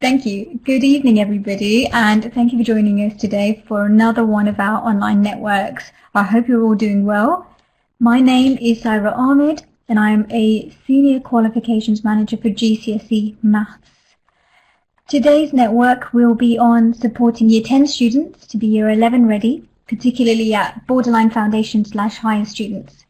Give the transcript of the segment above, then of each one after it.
Thank you. Good evening, everybody, and thank you for joining us today for another one of our online networks. I hope you're all doing well. My name is Saira Ahmed, and I am a Senior Qualifications Manager for GCSE Maths. Today's network will be on supporting Year 10 students to be Year 11 ready, particularly at borderline foundation/higher students.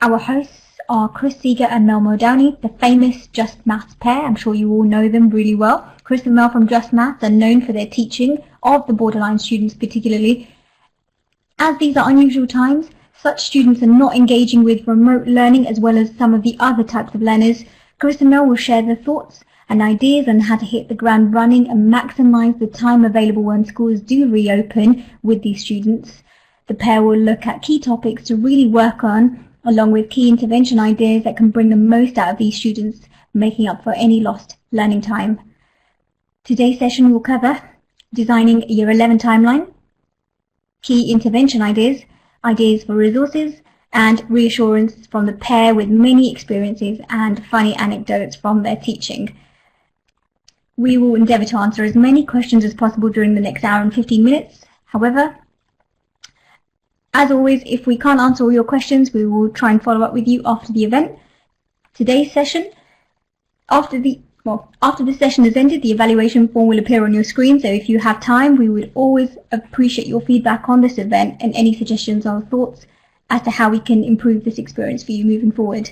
Our hosts are Chris Seager and Mel Muldowney, the famous JustMaths pair. I'm sure you all know them really well. Chris and Mel from JustMaths are known for their teaching of the borderline students particularly. As these are unusual times, such students are not engaging with remote learning as well as some of the other types of learners. Chris and Mel will share their thoughts and ideas on how to hit the ground running and maximise the time available when schools do reopen with these students. The pair will look at key topics to really work on, along with key intervention ideas that can bring the most out of these students, making up for any lost learning time. Today's session will cover designing a Year 11 timeline, key intervention ideas, ideas for resources, and reassurances from the pair with many experiences and funny anecdotes from their teaching. We will endeavour to answer as many questions as possible during the next hour and 15 minutes. However, as always, if we can't answer all your questions, we will try and follow up with you after the event. Today's session, after the session has ended, the evaluation form will appear on your screen, so if you have time, we would always appreciate your feedback on this event and any suggestions or thoughts as to how we can improve this experience for you moving forward.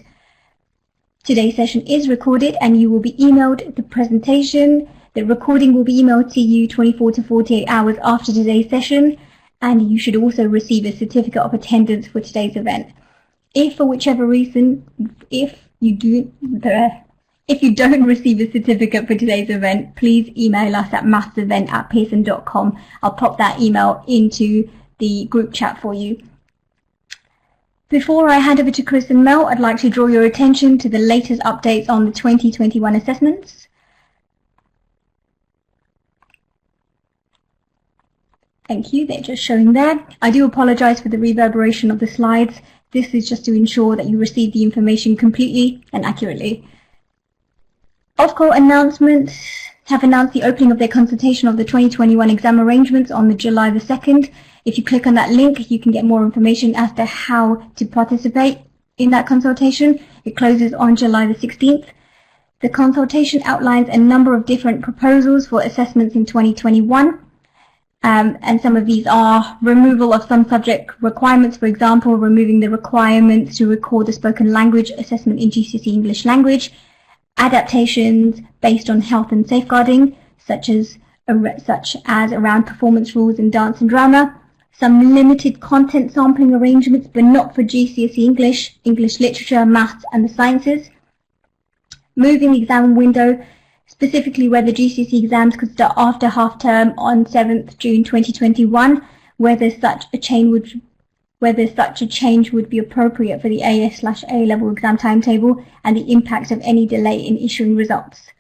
Today's session is recorded and you will be emailed the presentation. The recording will be emailed to you 24 to 48 hours after today's session, and you should also receive a certificate of attendance for today's event. If for whichever reason, if you don't receive a certificate for today's event, please email us at mathsevent@pearson.com. I'll pop that email into the group chat for you. Before I hand over to Chris and Mel, I'd like to draw your attention to the latest updates on the 2021 assessments. Thank you, they're just showing there. I do apologise for the reverberation of the slides. This is just to ensure that you receive the information completely and accurately. Ofqual announcements have announced the opening of their consultation of the 2021 exam arrangements on July the 2nd. If you click on that link, you can get more information as to how to participate in that consultation. It closes on July the 16th. The consultation outlines a number of different proposals for assessments in 2021. And some of these are removal of some subject requirements, for example, removing the requirements to record the spoken language assessment in GCSE English language, adaptations based on health and safeguarding, such as around performance rules in dance and drama, some limited content sampling arrangements, but not for GCSE English, English literature, maths and the sciences, moving the exam window, specifically where the GCSE exams could start after half-term on 7th June 2021, whether such a change would be appropriate for the AS/A-level exam timetable, and the impact of any delay in issuing results.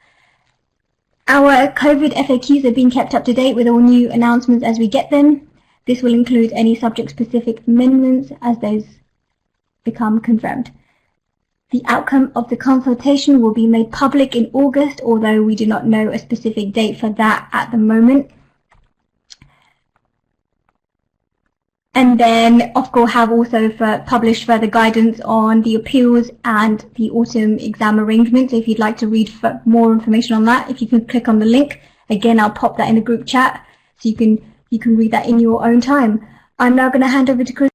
Our COVID FAQs are being kept up to date with all new announcements as we get them. This will include any subject-specific amendments as those become confirmed. The outcome of the consultation will be made public in August, although we do not know a specific date for that at the moment. And then Ofqual have also published further guidance on the appeals and the autumn exam arrangements. If you'd like to read more information on that, if you can click on the link, again I'll pop that in the group chat so you can read that in your own time. I'm now going to hand over to Chris.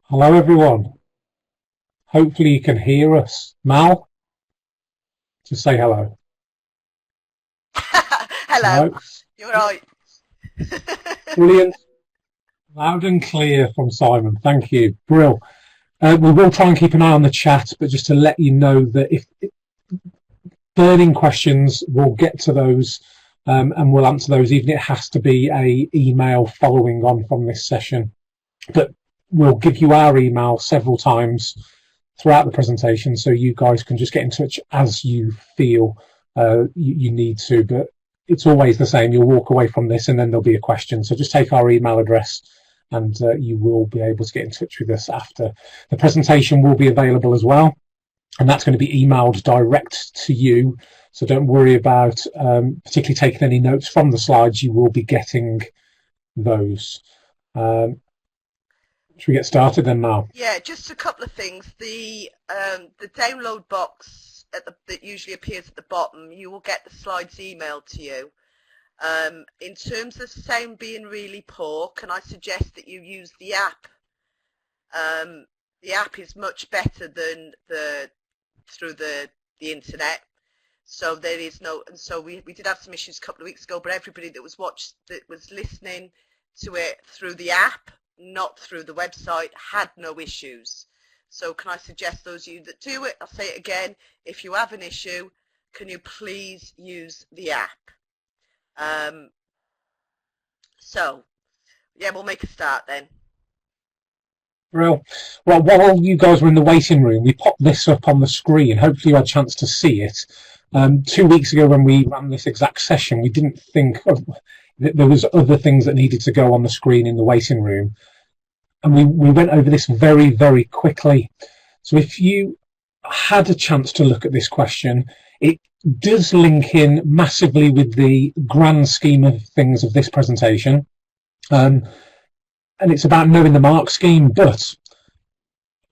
Hello everyone. Hopefully you can hear us. Mal, just say hello. Hello. You're right. Brilliant. Loud and clear from Simon. Thank you. Brill. We will try and keep an eye on the chat, but just to let you know that if burning questions, we'll get to those and we'll answer those, even if it has to be an email following on from this session. But we'll give you our email several times throughout the presentation, so you guys can just get in touch as you feel you need to. But it's always the same. You'll walk away from this and then there'll be a question. So just take our email address and you will be able to get in touch with us after. The presentation will be available as well, and that's going to be emailed direct to you, so don't worry about particularly taking any notes from the slides. You will be getting those. Should we get started then now? Yeah, just a couple of things. The download box that usually appears at the bottom, you will get the slides emailed to you. In terms of sound being really poor, can I suggest that you use the app? The app is much better than through the internet. So there is no, and so we did have some issues a couple of weeks ago, but everybody that was listening to it through the app, not through the website, had no issues. So can I suggest those of you that do it, I'll say it again, if you have an issue, can you please use the app? So, yeah, we'll make a start then. Well, while you guys were in the waiting room, we popped this up on the screen. Hopefully you had a chance to see it. 2 weeks ago when we ran this exact session, we didn't think there was other things that needed to go on the screen in the waiting room. And we went over this very, very quickly. So if you had a chance to look at this question, it does link in massively with the grand scheme of things of this presentation. And it's about knowing the mark scheme, but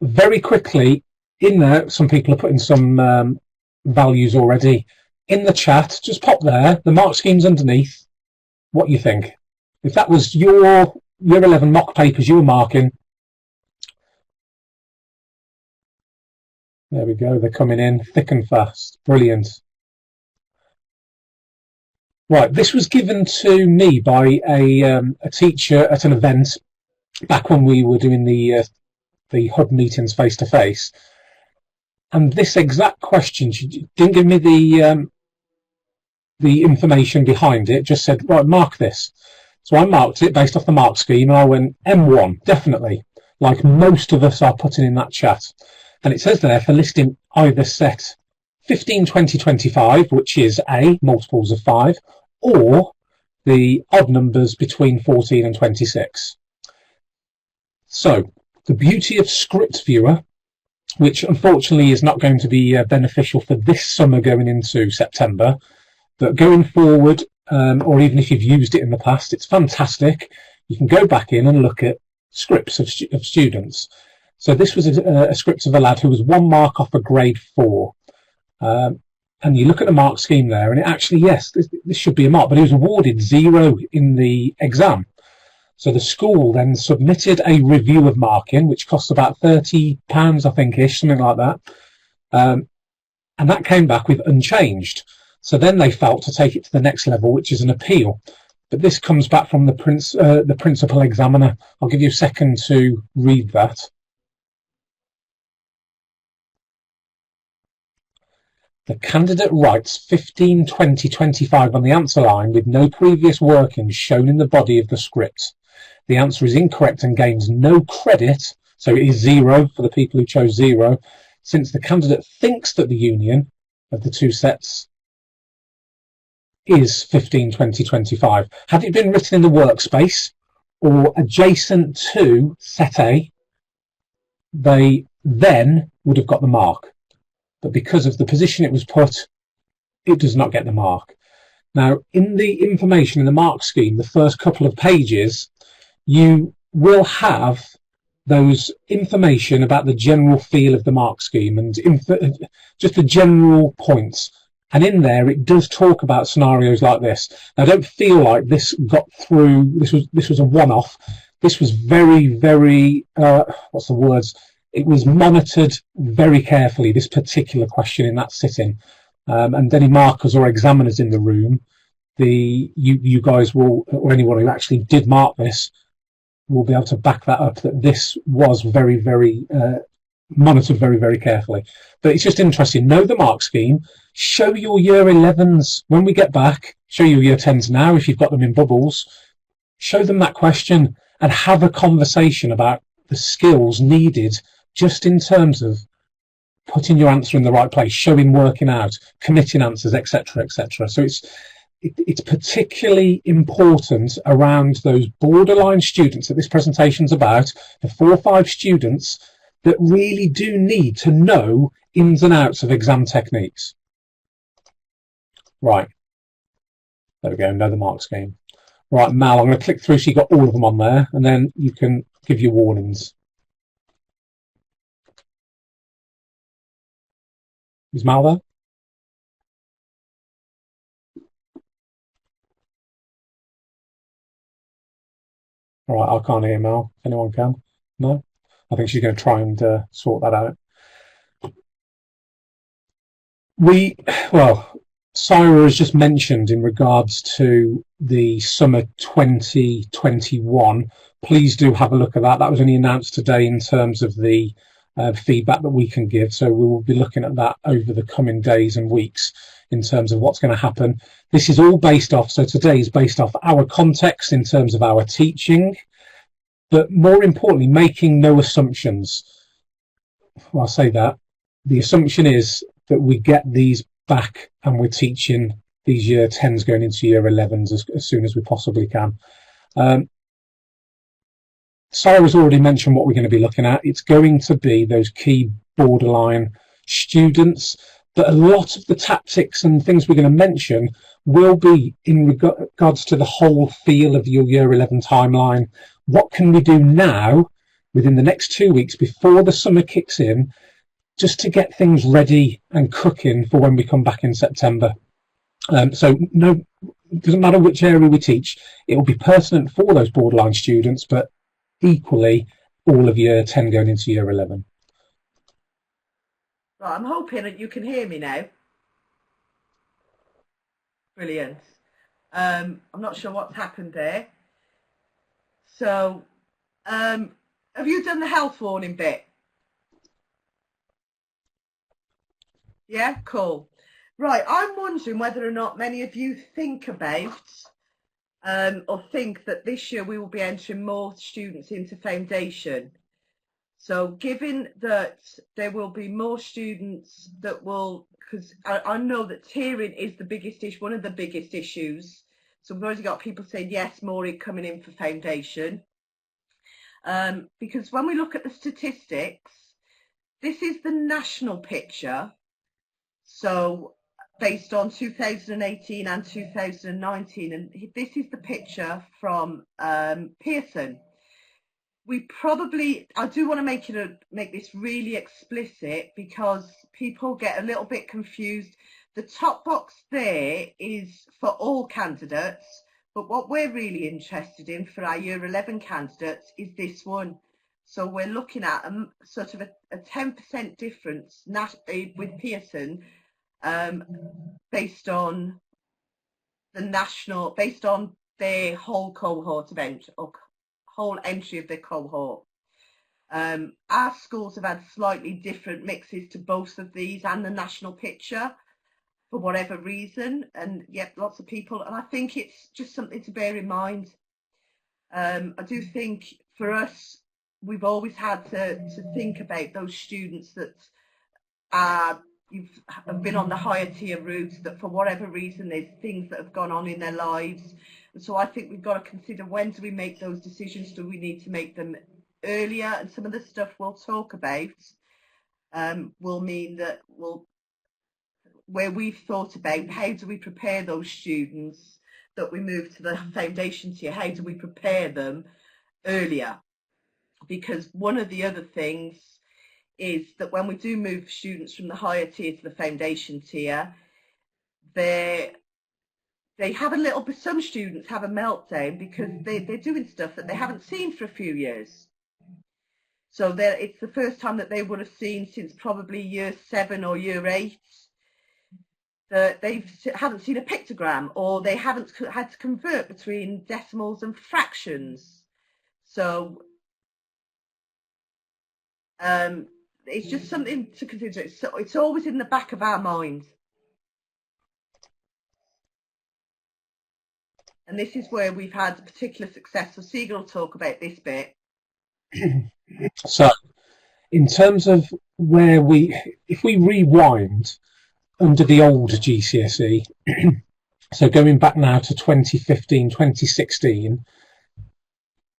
very quickly in there, some people are putting some values already. In the chat, just pop there, the mark scheme's underneath. What you think? If that was your Year 11 mock papers you were marking. There we go, they're coming in thick and fast. Brilliant. Right, this was given to me by a teacher at an event back when we were doing the hub meetings face to face. And this exact question, she didn't give me the information behind it, just said, right, mark this. So I marked it based off the mark scheme, and I went M1, definitely, like most of us are putting in that chat. And it says there for listing either set 15, 20, 25, which is A, multiples of 5, or the odd numbers between 14 and 26. So the beauty of Script Viewer, which unfortunately is not going to be beneficial for this summer going into September, but going forward, or even if you've used it in the past, it's fantastic. You can go back in and look at scripts of students. So this was a script of a lad who was 1 mark off a grade 4. And you look at the mark scheme there, and it actually, yes, this should be a mark, but he was awarded 0 in the exam. So the school then submitted a review of marking, which cost about £30, I think-ish, something like that. And that came back with unchanged. So then they felt to take it to the next level, which is an appeal. But this comes back from the principal examiner. I'll give you a second to read that. The candidate writes 15, 20, 25 on the answer line with no previous workings shown in the body of the script. The answer is incorrect and gains no credit, so it is 0 for the people who chose 0, since the candidate thinks that the union of the two sets is 15, 20, 25. Had it been written in the workspace or adjacent to set A, they then would have got the mark. But because of the position it was put, it does not get the mark. Now, in the information in the mark scheme, the first couple of pages, you will have those information about the general feel of the mark scheme and just the general points. And in there, it does talk about scenarios like this. Now, don't feel like this got through. This was a one-off. This was very, very. What's the words? It was monitored very carefully. This particular question in that sitting, and any markers or examiners in the room, you guys will, or anyone who actually did mark this, will be able to back that up. That this was very, very monitored very, very carefully. But it's just interesting. Know the mark scheme. Show your year 11s when we get back. Show your year 10s now if you've got them in bubbles. Show them that question and have a conversation about the skills needed just in terms of putting your answer in the right place, showing, working out, committing answers, etc., etc. So it's particularly important around those borderline students that this presentation's about, the 4 or 5 students that really do need to know ins and outs of exam techniques. Right, there we go, know the mark scheme. Right, Mal, I'm going to click through so you got all of them on there, and then you can give your warnings. Is Mal there? All right, I can't hear Mal. If anyone can? No? I think she's going to try and sort that out. Sarah has just mentioned in regards to the summer 2021, please do have a look at that. That was only announced today in terms of the feedback that we can give. So we will be looking at that over the coming days and weeks in terms of what's going to happen. This is all based off, so today is based off our context in terms of our teaching, but more importantly, making no assumptions. Well, I'll say that. The assumption is that we get these back and we're teaching these year 10s going into year 11s as soon as we possibly can. Sarah's already mentioned what we're going to be looking at. It's going to be those key borderline students, but a lot of the tactics and things we're going to mention will be in regards to the whole feel of your year 11 timeline. What can we do now within the next 2 weeks before the summer kicks in, just to get things ready and cooking for when we come back in September? So no, it doesn't matter which area we teach, it will be pertinent for those borderline students, but equally all of year 10 going into year 11. Right, I'm hoping that you can hear me now. Brilliant. I'm not sure what's happened there. So, have you done the health warning bit? Yeah, cool. Right, I'm wondering whether or not many of you think about or think that this year we will be entering more students into foundation. So given that there will be more students that will, because I know that tiering is the biggest issue, one of the biggest issues. So we've already got people saying yes, more coming in for foundation. Because when we look at the statistics, this is the national picture. So based on 2018 and 2019, and this is the picture from Pearson. I do want to make this really explicit because people get a little bit confused. The top box there is for all candidates, but what we're really interested in for our year 11 candidates is this one. So we're looking at a sort of a 10% difference with Pearson based on their whole cohort event or whole entry of their cohort. Our schools have had slightly different mixes to both of these and the national picture for whatever reason, and yet lots of people, and I think it's just something to bear in mind. I do think for us, we've always had to think about those students that have been on the higher tier routes, that for whatever reason there's things that have gone on in their lives. And so I think we've got to consider, when do we make those decisions? Do we need to make them earlier? And some of the stuff we'll talk about will mean that where we've thought about how do we prepare those students that we move to the foundation tier, how do we prepare them earlier? Because one of the other things is that when we do move students from the higher tier to the foundation tier, some students have a meltdown because they're doing stuff that they haven't seen for a few years. So it's the first time that they would have seen since probably year 7 or year 8 that they haven't seen a pictogram, or they haven't had to convert between decimals and fractions. So it's just something to consider. It's always in the back of our mind. And this is where we've had particular success. So Seager will talk about this bit. So in terms of if we rewind under the old GCSE, So going back now to 2015, 2016,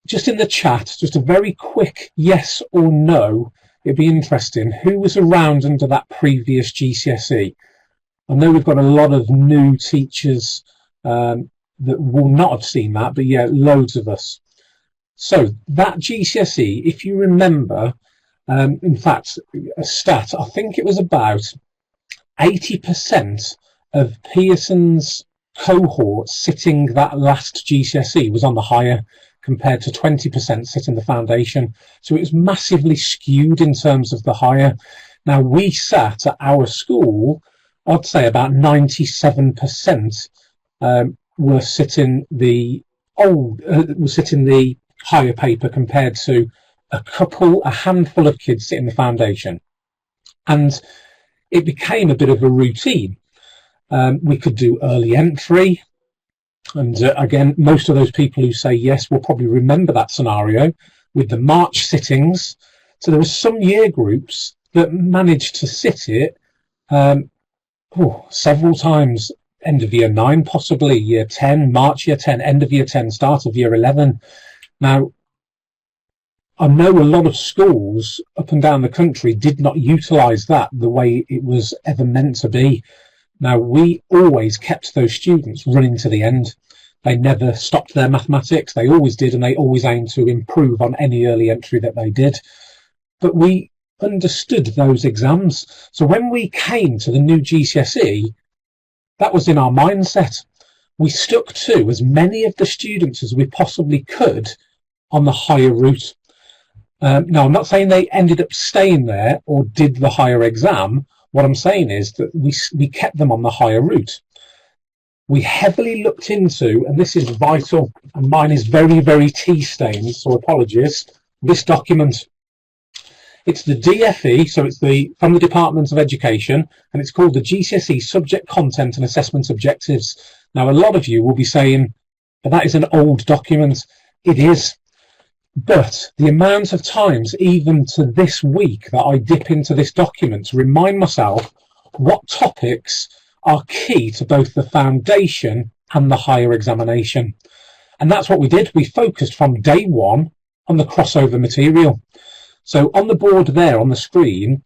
just in the chat, just a very quick yes or no. It'd be interesting. Who was around under that previous GCSE? I know we've got a lot of new teachers that will not have seen that, but yeah, loads of us. So that GCSE, if you remember, in fact, a stat, I think it was about 80% of Pearson's cohort sitting that last GCSE was on the higher, compared to 20% sitting the foundation. So it was massively skewed in terms of the higher. Now, we sat at our school, I'd say about 97% were sitting the higher paper, compared to a handful of kids sitting the foundation. And it became a bit of a routine. We could do early entry. And again, most of those people who say yes will probably remember that scenario with the March sittings. So there were some year groups that managed to sit it several times. End of year 9, possibly year 10, March year 10, end of year 10, start of year 11. Now, I know a lot of schools up and down the country did not utilise that the way it was ever meant to be. Now, we always kept those students running to the end. They never stopped their mathematics. They always did, and they always aimed to improve on any early entry that they did. But we understood those exams. So when we came to the new GCSE, that was in our mindset. We stuck to as many of the students as we possibly could on the higher route. Now, I'm not saying they ended up staying there or did the higher exam. What I'm saying is that we kept them on the higher route. We heavily looked into, and this is vital, and mine is very, very tea-stained, so apologies, this document. It's the DFE, so it's from the Department of Education, and it's called the GCSE Subject Content and Assessment Objectives. Now, a lot of you will be saying, but that is an old document. It is. But the amount of times, even to this week, that I dip into this document to remind myself what topics are key to both the foundation and the higher examination. And that's what we did. We focused from day one on the crossover material. So on the board there on the screen,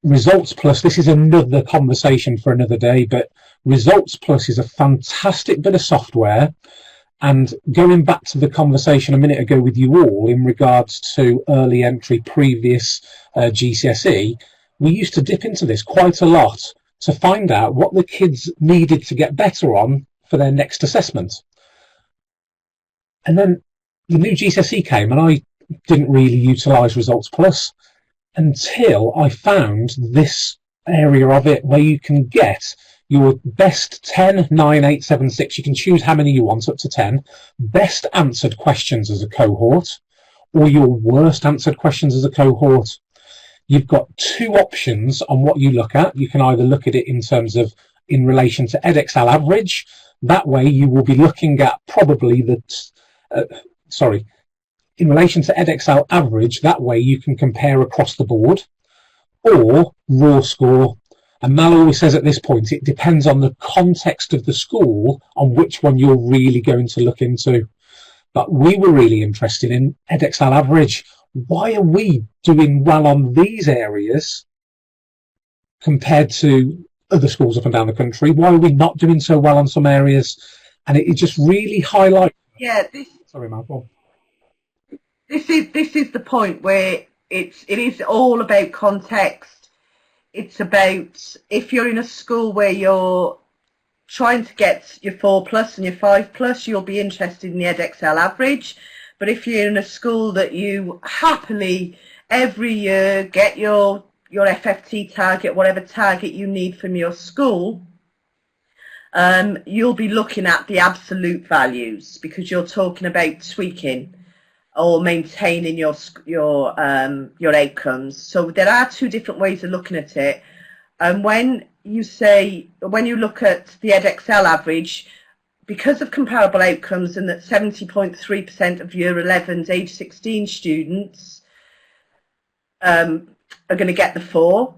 Results Plus, this is another conversation for another day, but Results Plus is a fantastic bit of software. And going back to the conversation a minute ago with you all in regards to early entry previous GCSE, we used to dip into this quite a lot to find out what the kids needed to get better on for their next assessment. And then the new GCSE came, and I didn't really utilise Results Plus until I found this area of it where you can get your best 10, 9, 8, 7, 6, you can choose how many you want, up to 10, best answered questions as a cohort, or your worst answered questions as a cohort. You've got two options on what you look at. You can either look at it in terms of in relation to Edexcel average. That way you will be looking at probably in relation to Edexcel average, that way you can compare across the board, or raw score. And Mal always says at this point, it depends on the context of the school on which one you're really going to look into. But we were really interested in Edexcel average. Why are we doing well on these areas compared to other schools up and down the country? Why are we not doing so well on some areas? And it just really highlights. Yeah, Sorry, Michael. This is the point where it is all about context. It's about, if you're in a school where you're trying to get your 4+ and your 5+, you'll be interested in the Edexcel average. But if you're in a school that you happily every year get your FFT target, whatever target you need from your school, you'll be looking at the absolute values, because you're talking about tweaking or maintaining your outcomes. So there are two different ways of looking at it. And when you look at the Edexcel average, because of comparable outcomes and that 70.3% of year 11's age 16 students are going to get the 4,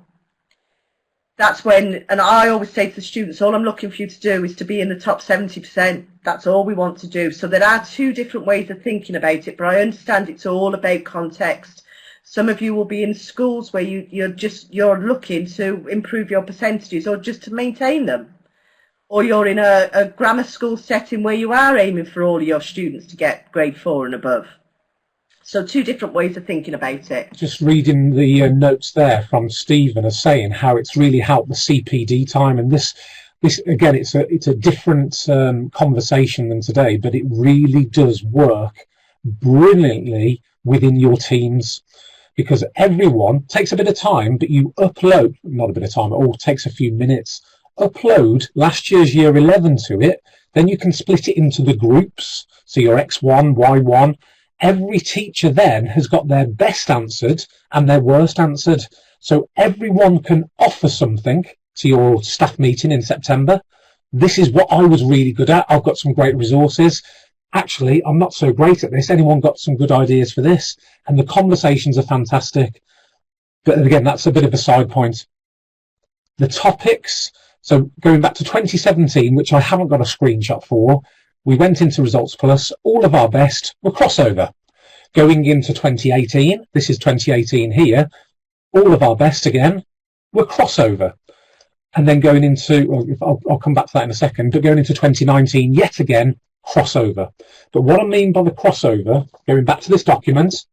that's when, and I always say to the students, all I'm looking for you to do is to be in the top 70%. That's all we want to do. So there are two different ways of thinking about it, but I understand it's all about context. Some of you will be in schools where you're looking to improve your percentages or just to maintain them. Or you're in a grammar school setting where you are aiming for all of your students to get grade 4 and above. So two different ways of thinking about it. Just reading the notes there from Stephen as saying how it's really helped the CPD time, and this again, it's a different conversation than today, but it really does work brilliantly within your teams, because everyone takes a bit of time, but you upload, not a bit of time at all, it takes a few minutes, upload last year's year 11 to it, then you can split it into the groups, so your X1, Y1. Every teacher then has got their best answered and their worst answered. So everyone can offer something to your staff meeting in September. This is what I was really good at. I've got some great resources. Actually, I'm not so great at this. Anyone got some good ideas for this? And the conversations are fantastic. But again, that's a bit of a side point. The topics, so going back to 2017, which I haven't got a screenshot for, we went into Results Plus, all of our best were crossover. Going into 2018, this is 2018 here, all of our best again were crossover. And then going into, I'll come back to that in a second, but going into 2019, yet again, crossover. But what I mean by the crossover, going back to this document,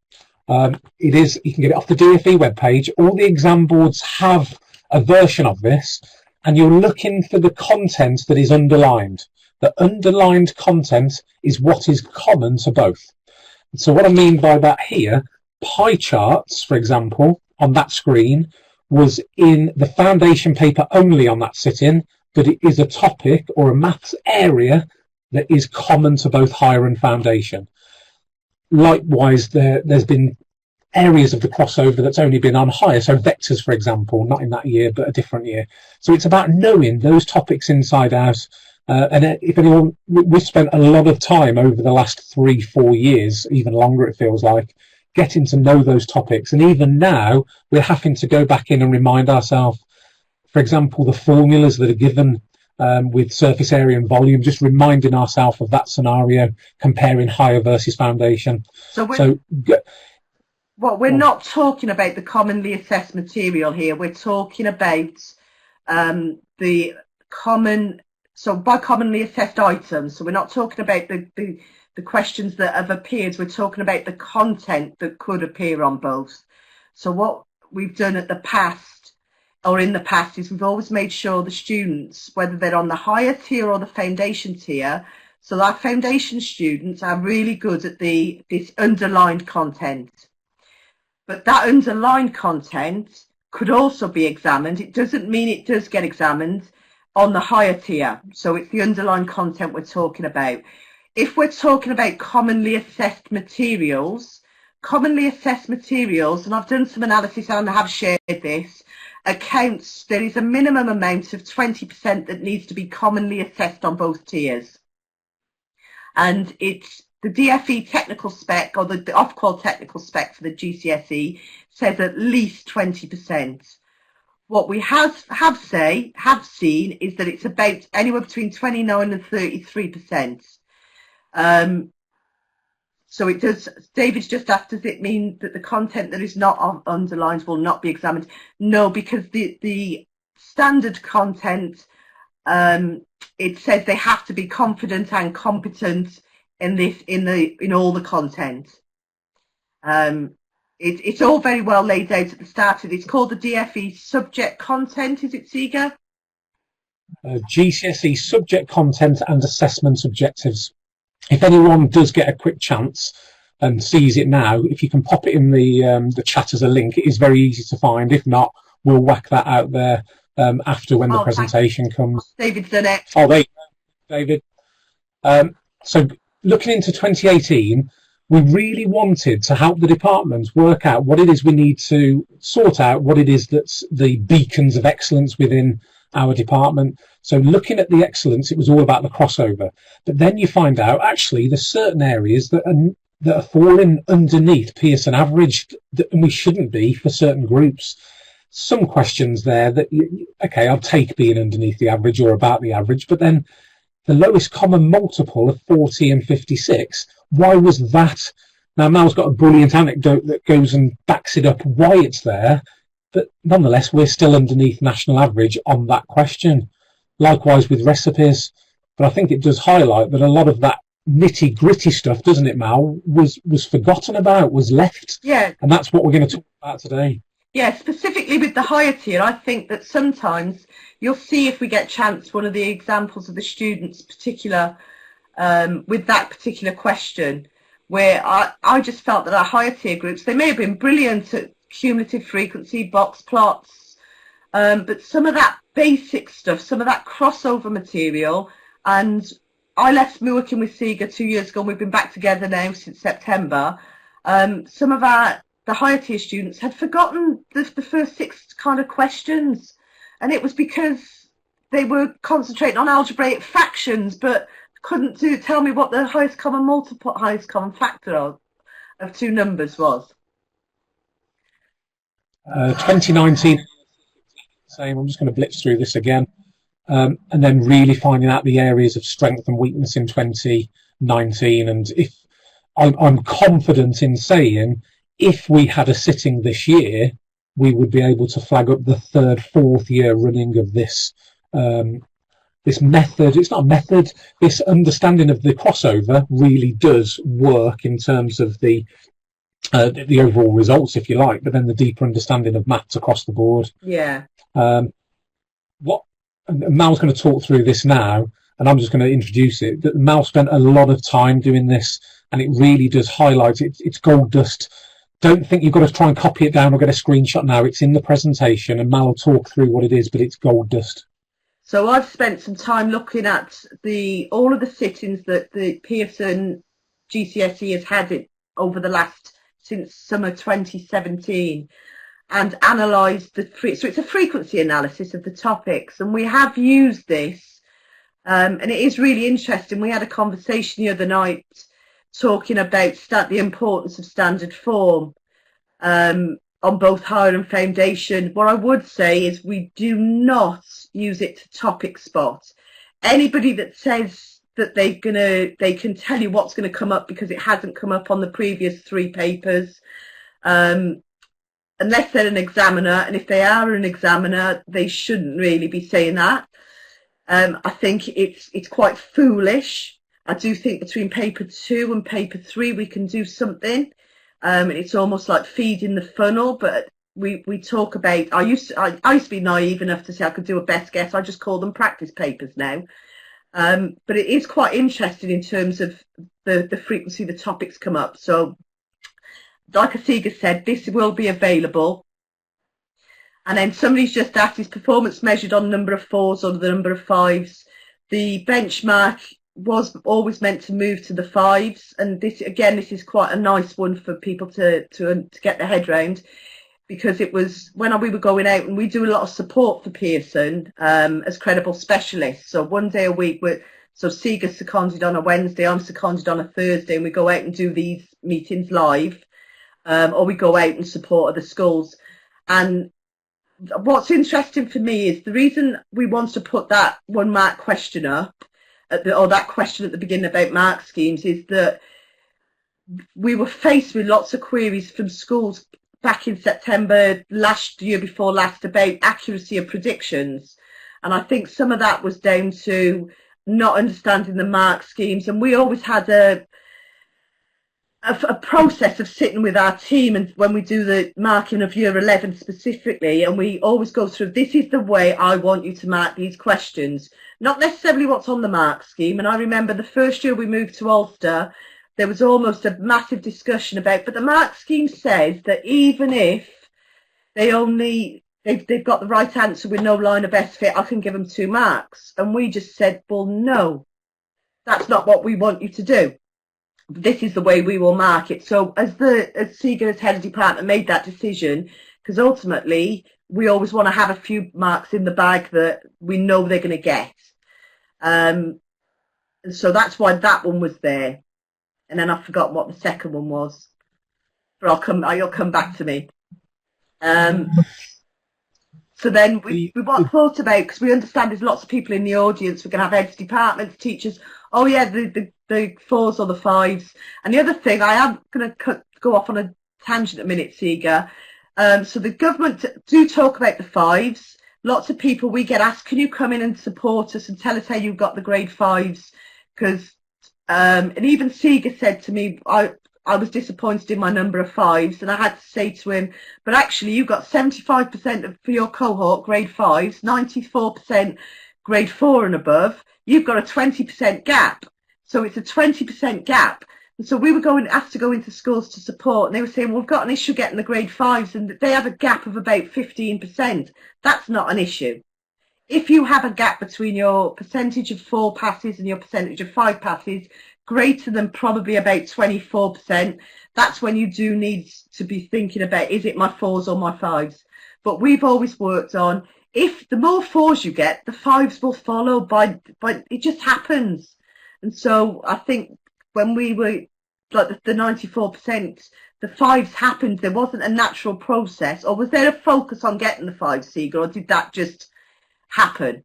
it is, you can get it off the DFE webpage, all the exam boards have a version of this, and you're looking for the content that is underlined. The underlined content is what is common to both. So what I mean by that here, pie charts, for example, on that screen was in the foundation paper only on that sit-in, but it is a topic or a maths area that is common to both higher and foundation. Likewise, there's been areas of the crossover that's only been on higher, so vectors, for example, not in that year, but a different year. So it's about knowing those topics inside out. And if anyone, we've spent a lot of time over the last 3-4 years, even longer it feels like, getting to know those topics. And even now, we're having to go back in and remind ourselves, for example, the formulas that are given with surface area and volume, just reminding ourselves of that scenario, comparing higher versus foundation. We're not talking about the commonly assessed material here. We're talking about the common... So by commonly assessed items, so we're not talking about the questions that have appeared, we're talking about the content that could appear on both. So what we've done in the past is we've always made sure the students, whether they're on the higher tier or the foundation tier, so our foundation students are really good at this underlined content. But that underlined content could also be examined. It doesn't mean it does get examined on the higher tier. So it's the underlying content we're talking about. If we're talking about commonly assessed materials, and I've done some analysis and I have shared this, there is a minimum amount of 20% that needs to be commonly assessed on both tiers. And it's the DFE technical spec, or the off-qual technical spec for the GCSE, says at least 20%. What we have seen is that it's about anywhere between 29 and 33%. So it does. David's just asked, does it mean that the content that is not underlined will not be examined? No, because the standard content, it says they have to be confident and competent in all the content. It's all very well laid out at the start of it. It's called the DFE subject content, is it, Seager? GCSE subject content and assessment objectives. If anyone does get a quick chance and sees it now, if you can pop it in the chat as a link, it is very easy to find. If not, we'll whack that out there after when the presentation comes. David's done it. Oh, there you go, David. So looking into 2018, we really wanted to help the department work out what it is we need to sort out, what it is that's the beacons of excellence within our department. So looking at the excellence, it was all about the crossover. But then you find out, actually, there's certain areas that are falling underneath Pearson average, and we shouldn't be for certain groups. some questions there that, okay, I'll take being underneath the average or about the average, but then the lowest common multiple of 40 and 56, why was that? Now, Mal's got a brilliant anecdote that goes and backs it up why it's there, but nonetheless, we're still underneath national average on that question. Likewise with recipes, but I think it does highlight that a lot of that nitty-gritty stuff, doesn't it, Mal, was forgotten about, was left. Yeah. And that's what we're going to talk about today. Yeah, specifically with the higher tier, I think that sometimes you'll see, if we get a chance, one of the examples of the students particular with that particular question, where I just felt that our higher tier groups, they may have been brilliant at cumulative frequency, box plots, but some of that basic stuff, some of that crossover material, and I left me working with Seager 2 years ago, and we've been back together now since September. Some of the higher tier students had forgotten the first 6 kind of questions, and it was because they were concentrating on algebraic fractions, but couldn't tell me what the highest common factor of 2 numbers was. 2019, same. I'm just going to blitz through this again, and then really finding out the areas of strength and weakness in 2019. And if I'm confident in saying, if we had a sitting this year, we would be able to flag up the 3rd, 4th year running of this this method. It's not a method. This understanding of the crossover really does work in terms of the overall results, if you like, but then the deeper understanding of maths across the board. Yeah. Mal's going to talk through this now, and I'm just going to introduce it. That Mal spent a lot of time doing this, and it really does highlight it. It's gold dust. Don't think you've got to try and copy it down or get a screenshot now. It's in the presentation, and Mal will talk through what it is, but it's gold dust. So I've spent some time looking at all of the sittings that the Pearson GCSE has had it over the since summer 2017, and analysed so it's a frequency analysis of the topics, and we have used this, and it is really interesting. We had a conversation the other night talking about the importance of standard form on both higher and foundation. What I would say is we do not use it to topic spot. Anybody that says that they can tell you what's going to come up because it hasn't come up on the previous 3 papers, unless they're an examiner, and if they are an examiner, they shouldn't really be saying that. I think it's quite foolish. I do think between paper 2 and paper 3 we can do something. It's almost like feeding the funnel, but we talk about, I used to be naive enough to say I could do a best guess. I just call them practice papers now. But it is quite interesting in terms of the frequency the topics come up. So like Seager said, this will be available. And then somebody's just asked, is performance measured on number of 4s or the number of 5s? The benchmark was always meant to move to the 5s, and this is quite a nice one for people to get their head round, because it was when we were going out, and we do a lot of support for Pearson as credible specialists. So 1 day a week, so Seager's seconded on a Wednesday, I'm seconded on a Thursday, and we go out and do these meetings live, or we go out and support other schools. And what's interesting for me is the reason we want to put that 1 mark question up, or that question at the beginning about mark schemes, is that we were faced with lots of queries from schools back in September year before last about accuracy of predictions, and I think some of that was down to not understanding the mark schemes. And we always had a process of sitting with our team, and when we do the marking of year 11 specifically, and we always go through, this is the way I want you to mark these questions, not necessarily what's on the mark scheme. And I remember the first year we moved to Ulster, there was almost a massive discussion about, but the mark scheme says that even if they've got the right answer with no line of best fit, I can give them 2 marks. And we just said, well, no, that's not what we want you to do. This is the way we will mark it. So as Seager, as head of department, made that decision, because ultimately we always want to have a few marks in the bag that we know they're going to get. And so that's why that one was there. And then I've forgotten what the second one was, but you'll come back to me. So then we thought about, because we understand there's lots of people in the audience, we're going to have heads of departments, teachers, oh yeah, the 4s or the 5s. And the other thing, I am going to go off on a tangent a minute, Seager. So the government do talk about the 5s. Lots of people, we get asked, can you come in and support us and tell us how you got the grade 5s? Because, and even Seager said to me, I was disappointed in my number of 5s, and I had to say to him, but actually you got 75% for your cohort grade 5s, 94% grade 4 and above. You've got a 20% gap. So it's a 20% gap. And so we were asked to go into schools to support, and they were saying, well, we've got an issue getting the grade 5s, and they have a gap of about 15%. That's not an issue. If you have a gap between your percentage of 4 passes and your percentage of 5 passes, greater than probably about 24%, that's when you do need to be thinking about, is it my 4s or my 5s? But we've always worked on, if the more 4s you get, the 5s will follow by it just happens. And so I think when we were like the 94%, the 5s happened, there wasn't a natural process, or was there a focus on getting the 5s, Seager, or did that just happen?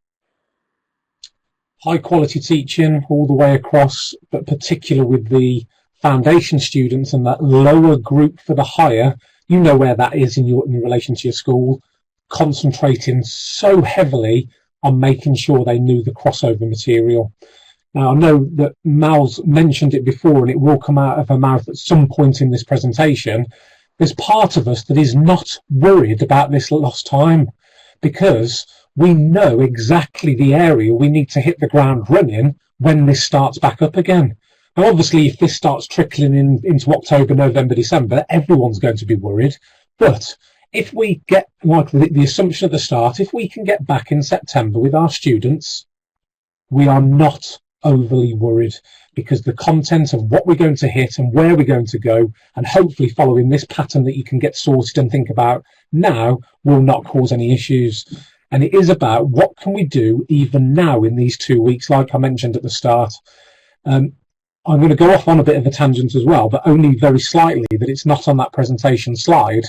High quality teaching all the way across, but particular with the foundation students and that lower group for the higher, you know where that is in relation to your school, concentrating so heavily on making sure they knew the crossover material. Now I know that Mal's mentioned it before, and it will come out of her mouth at some point in this presentation. There's part of us that is not worried about this lost time, because we know exactly the area we need to hit the ground running when this starts back up again. Now, obviously, if this starts trickling into October, November, December, everyone's going to be worried. But if we get, like the assumption at the start, if we can get back in September with our students, we are not overly worried, because the content of what we're going to hit and where we're going to go, and hopefully following this pattern that you can get sorted and think about now, will not cause any issues. And it is about what can we do even now in these 2 weeks, like I mentioned at the start. I'm going to go off on a bit of a tangent as well, but only very slightly, that it's not on that presentation slide.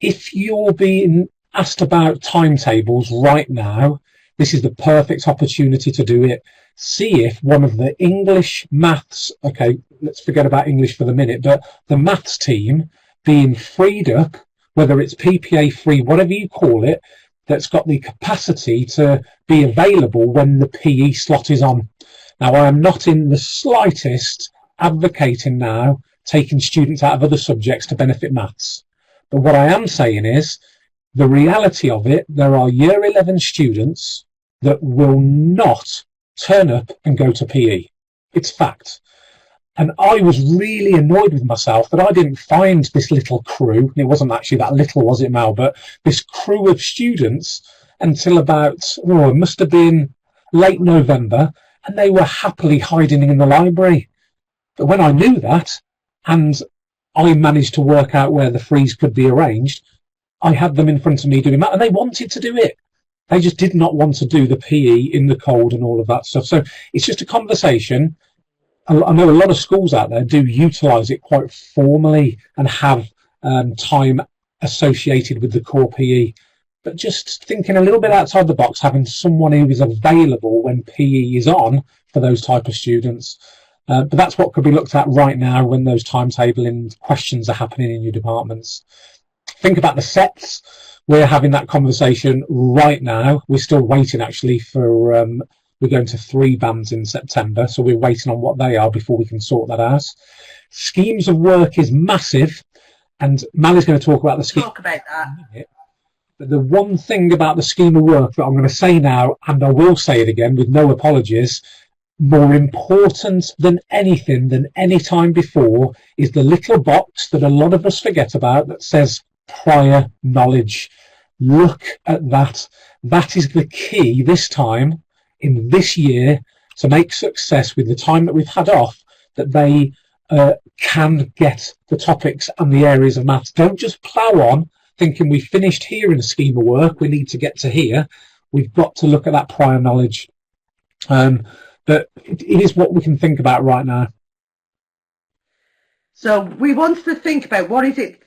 If you're being asked about timetables right now, this is the perfect opportunity to do it. See if one of the English maths, okay, let's forget about English for the minute, but the maths team being freed up, whether it's PPA free, whatever you call it, that's got the capacity to be available when the PE slot is on. Now, I am not in the slightest advocating now taking students out of other subjects to benefit maths. But what I am saying is, the reality of it, there are year 11 students that will not turn up and go to PE. It's fact. And I was really annoyed with myself that I didn't find this little crew. It wasn't actually that little, was it, Mal? But this crew of students until about, it must have been late November, and they were happily hiding in the library. But when I knew that, and I managed to work out where the freeze could be arranged, I had them in front of me doing that, and they wanted to do it. They just did not want to do the PE in the cold and all of that stuff. So it's just a conversation. I know a lot of schools out there do utilise it quite formally and have time associated with the core PE. But just thinking a little bit outside the box, having someone who is available when PE is on for those type of students. But that's what could be looked at right now when those timetabling questions are happening in your departments. Think about the sets. We're having that conversation right now. We're still waiting actually for... we're going to 3 bands in September, so we're waiting on what they are before we can sort that out. Schemes of work is massive, and Mal is going to talk about the scheme. Talk about that. But the one thing about the scheme of work that I'm going to say now, and I will say it again with no apologies, more important than anything, than any time before, is the little box that a lot of us forget about that says prior knowledge. Look at that. That is the key this time, in this year, to make success with the time that we've had off, that they can get the topics and the areas of maths. Don't just plough on thinking we finished here in a scheme of work, we need to get to here. We've got to look at that prior knowledge. But it is what we can think about right now. So we want to think about what is it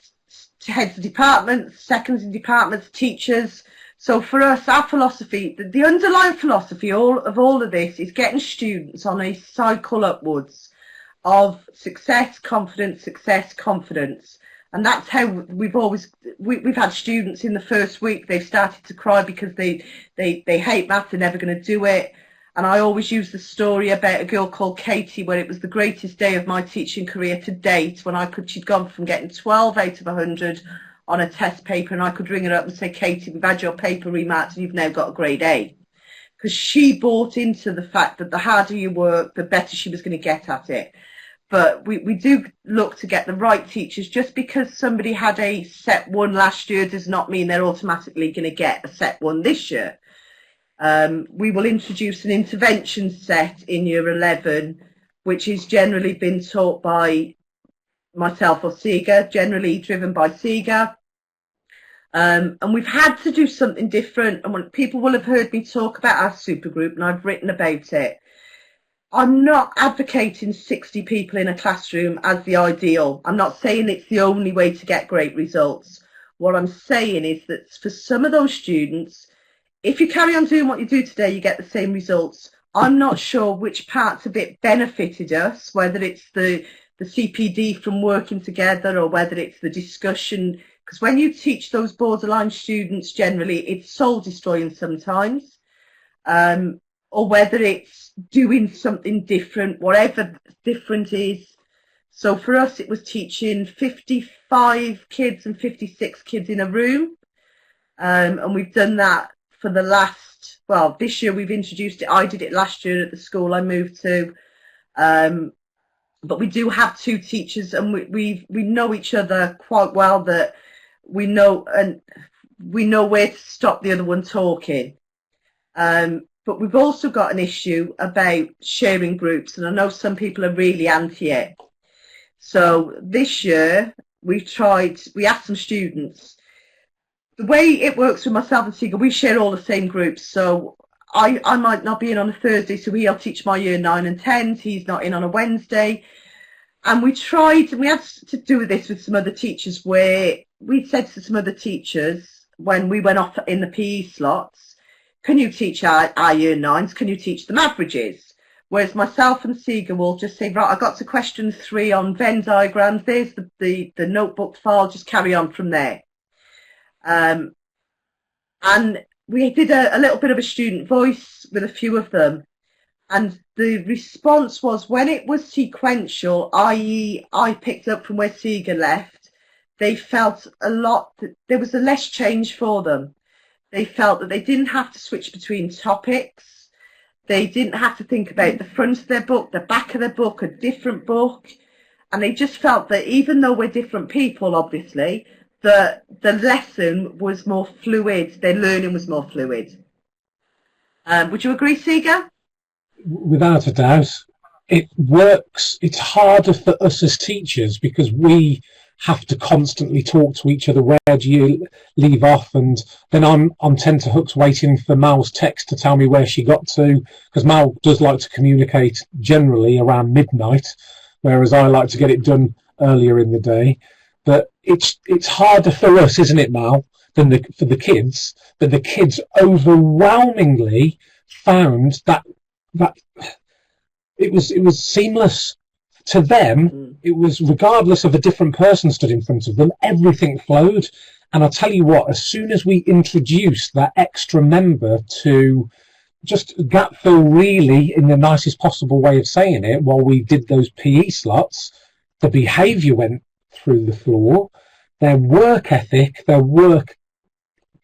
to heads of departments, seconds in departments, teachers. So for us, our philosophy, the underlying philosophy of all of this is getting students on a cycle upwards of success, confidence, success, confidence. And that's how we've had students in the first week, they've started to cry because they hate maths, they're never going to do it. And I always use the story about a girl called Katie, where it was the greatest day of my teaching career to date, when she'd gone from getting 12 out of 100 on a test paper, and I could ring her up and say, Katie, we've had your paper remarked and you've now got a grade A. Because she bought into the fact that the harder you work, the better she was going to get at it. But we do look to get the right teachers. Just because somebody had a set 1 last year does not mean they're automatically going to get a set 1 this year. We will introduce an intervention set in year 11, which is generally been taught by myself or Seager, generally driven by Seager. And we've had to do something different. And people will have heard me talk about our supergroup, and I've written about it. I'm not advocating 60 people in a classroom as the ideal. I'm not saying it's the only way to get great results. What I'm saying is that for some of those students, if you carry on doing what you do today, you get the same results. I'm not sure which parts of it benefited us, whether it's the CPD from working together or whether it's the discussion. Because when you teach those borderline students, generally it's soul destroying sometimes, or whether it's doing something different, whatever different is. So for us, it was teaching 55 kids and 56 kids in a room. And we've done that for the last, well, this year we've introduced it. I did it last year at the school I moved to. But we do have 2 teachers, and we know each other quite well, that we know where to stop the other one talking. But we've also got an issue about sharing groups, and I know some people are really anti it. So this year we asked some students. The way it works with myself and Seager, we share all the same groups. So I might not be in on a Thursday, so he'll teach my year 9 and 10s. He's not in on a Wednesday. And we had to do this with some other teachers, where we said to some other teachers when we went off in the PE slots, can you teach our year 9s? Can you teach them averages? Whereas myself and Seager will just say, right, I got to question 3 on Venn diagrams. There's the notebook file. Just carry on from there. And we did a little bit of a student voice with a few of them. And the response was, when it was sequential, i.e. I picked up from where Seager left, they felt there was a less change for them. They felt that they didn't have to switch between topics. They didn't have to think about the front of their book, the back of their book, a different book. And they just felt that even though we're different people, obviously, the lesson was more fluid. Their learning was more fluid. Would you agree, Seager? Without a doubt. It works. It's harder for us as teachers because we have to constantly talk to each other. Where do you leave off? And then I'm tenterhooks waiting for Mal's text to tell me where she got to, because Mal does like to communicate generally around midnight, whereas I like to get it done earlier in the day. But it's harder for us, isn't it, Mal, than for the kids? But the kids overwhelmingly found that it was seamless to them. It was, regardless of a different person stood in front of them, everything flowed. And I'll tell you what, as soon as we introduced that extra member to just gap fill, really, in the nicest possible way of saying it, while we did those PE slots, the behaviour went through the floor. Their work ethic, their work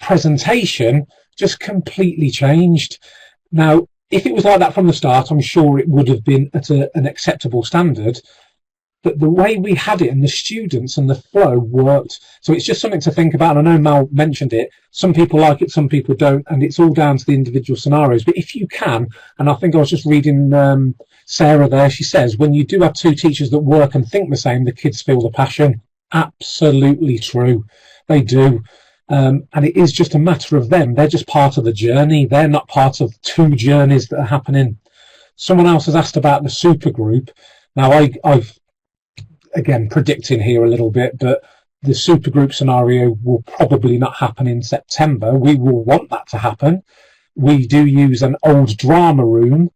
presentation just completely changed. Now, if it was like that from the start, I'm sure it would have been at an acceptable standard. But the way we had it and the students and the flow worked. So it's just something to think about. And I know Mal mentioned it. Some people like it, some people don't. And it's all down to the individual scenarios. But if you can, and I think I was just reading Sarah there, she says, when you do have 2 teachers that work and think the same, the kids feel the passion. Absolutely true. They do. And it is just a matter of them. They're just part of the journey. They're not part of 2 journeys that are happening. Someone else has asked about the supergroup. Now, I've, again, predicting here a little bit, but the supergroup scenario will probably not happen in September. We will want that to happen. We do use an old drama room,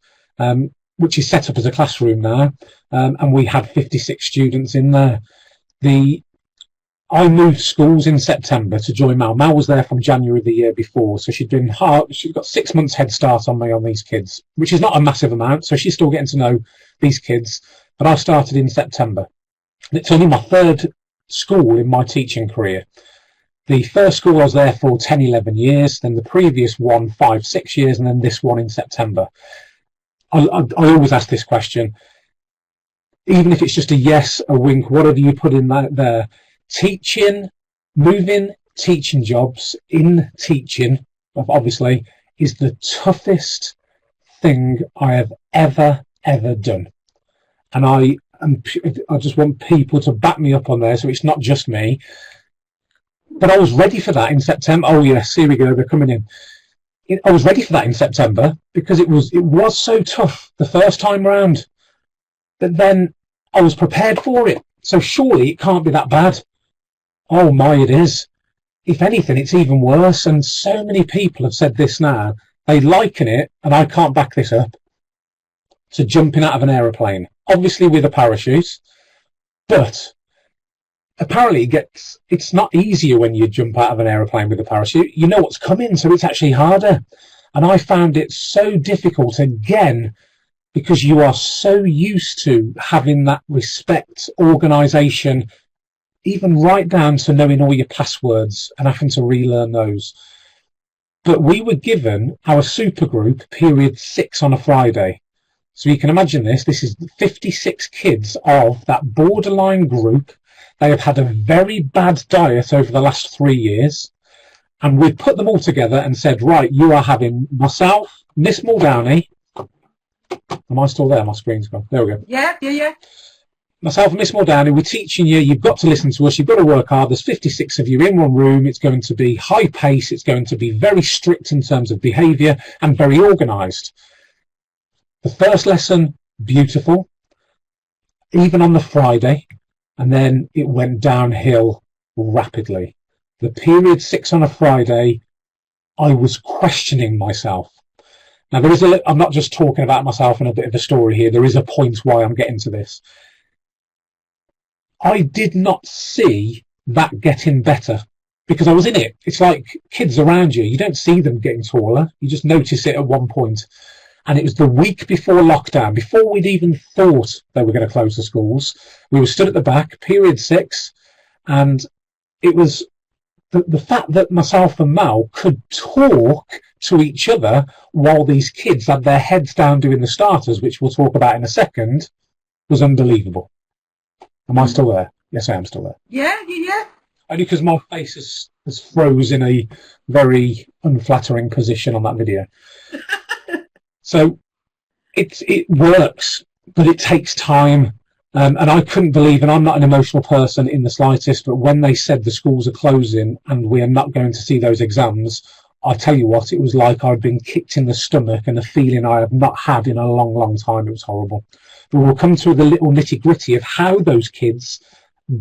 which is set up as a classroom now, and we had 56 students in there. I moved schools in September to join Mal. Mal was there from January the year before, so she'd got 6 months head start on me on these kids, which is not a massive amount, so she's still getting to know these kids. But I started in September. It's only my third school in my teaching career. The first school I was there for 10, 11 years, then the previous one 5, 6 years, and then this one in September. I always ask this question, even if it's just a yes, a wink, whatever you put in there. Moving teaching jobs in teaching, obviously, is the toughest thing I have ever done. And I just want people to back me up on there, so it's not just me. But I was ready for that in September. Oh yes, here we go, they're coming in. I was ready for that in September because it was so tough the first time round. But then I was prepared for it. So surely it can't be that bad. Oh my, it is. If anything, it's even worse. And so many people have said this now. They liken it, and I can't back this up, to jumping out of an aeroplane. Obviously with a parachute, but apparently it's not easier when you jump out of an aeroplane with a parachute. You know what's coming, so it's actually harder. And I found it so difficult, again, because you are so used to having that respect, organisation, even right down to knowing all your passwords and having to relearn those. But we were given our supergroup period 6 on a Friday. So you can imagine this is 56 kids of that borderline group. They have had a very bad diet over the last 3 years. And we put them all together and said, right, you are having myself, Miss Muldowney. Am I still there? My screen's gone. There we go. Yeah. Myself and Miss Muldowney, we're teaching you. You've got to listen to us. You've got to work hard. There's 56 of you in one room. It's going to be high pace. It's going to be very strict in terms of behaviour and very organised. The first lesson, beautiful, even on the Friday, and then it went downhill rapidly. The period 6 on a Friday, I was questioning myself. Now, I'm not just talking about myself and a bit of a story here. There is a point why I'm getting to this. I did not see that getting better because I was in it. It's like kids around you. You don't see them getting taller. You just notice it at one point. And it was the week before lockdown, before we'd even thought they were going to close the schools. We were stood at the back, period 6, and it was the fact that myself and Mal could talk to each other while these kids had their heads down doing the starters, which we'll talk about in a second, was unbelievable. Am I still there? Yes, I am still there. Yeah. Only because my face has froze in a very unflattering position on that video. So it works, but it takes time. And I couldn't believe, and I'm not an emotional person in the slightest, but when they said the schools are closing and we are not going to see those exams, I tell you what, it was like I'd been kicked in the stomach and a feeling I have not had in a long, long time. It was horrible. But we'll come to the little nitty-gritty of how those kids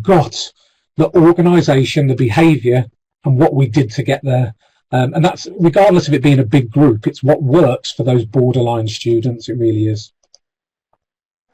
got the organisation, the behaviour, and what we did to get there. And that's, regardless of it being a big group, it's what works for those borderline students. It really is.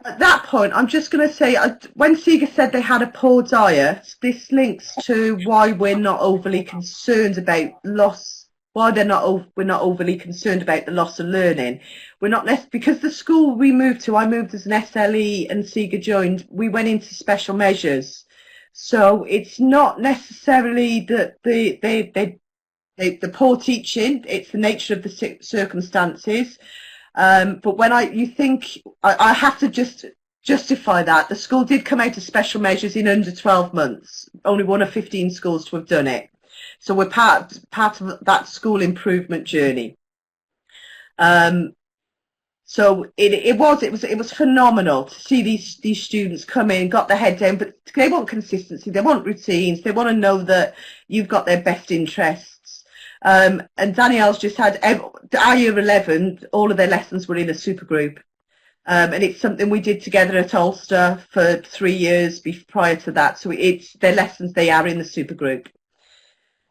At that point, I'm just going to say, when Seager said they had a poor diet, this links to why we're not overly concerned about loss. Why we're not overly concerned about the loss of learning. We're not because the school we moved to, I moved as an SLE and Seager joined. We went into special measures, so it's not necessarily that the poor teaching. It's the nature of the circumstances. But when I have to just justify that the school did come out of special measures in under 12 months. Only one of 15 schools to have done it. So we're part of that school improvement journey. So it was phenomenal to see these students come in, got their head down, but they want consistency, they want routines, they want to know that you've got their best interests. And Danielle's just had our year 11, all of their lessons were in a supergroup. And it's something we did together at Ulster for 3 years prior to that. So it's their lessons, they are in the super group.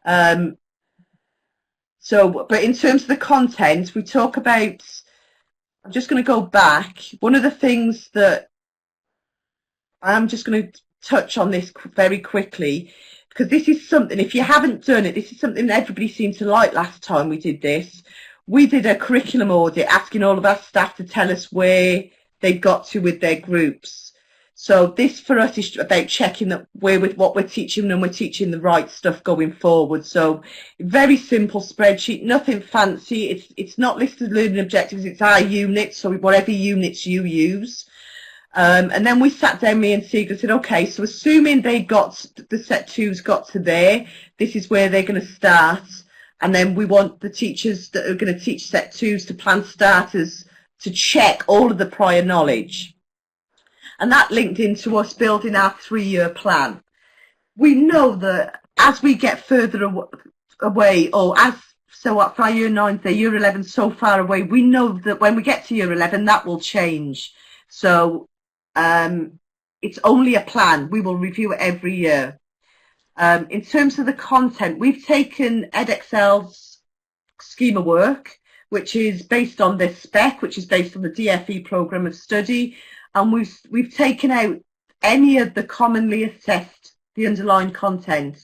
But in terms of the content, we talk about, I'm just going to go back. One of the things that I'm just going to touch on this very quickly, because this is something, if you haven't done it, this is something that everybody seemed to like last time we did this. We did a curriculum audit asking all of our staff to tell us where they got to with their groups. So this for us is about checking that what we're teaching and we're teaching the right stuff going forward. So very simple spreadsheet, nothing fancy. It's not listed learning objectives, it's our units, so whatever units you use. And then we sat down, me and Seager, and said, okay, so assuming the set twos got to there, this is where they're going to start. And then we want the teachers that are going to teach set twos to plan starters to check all of the prior knowledge. And that linked into us building our 3-year plan. We know that as we get further away, for our year 9s, they're year 11 so far away, we know that when we get to year 11, that will change. So it's only a plan. We will review it every year. In terms of the content, we've taken Edexcel's schema work, which is based on this spec, which is based on the DFE programme of study, and we've taken out any of the commonly assessed, the underlying content.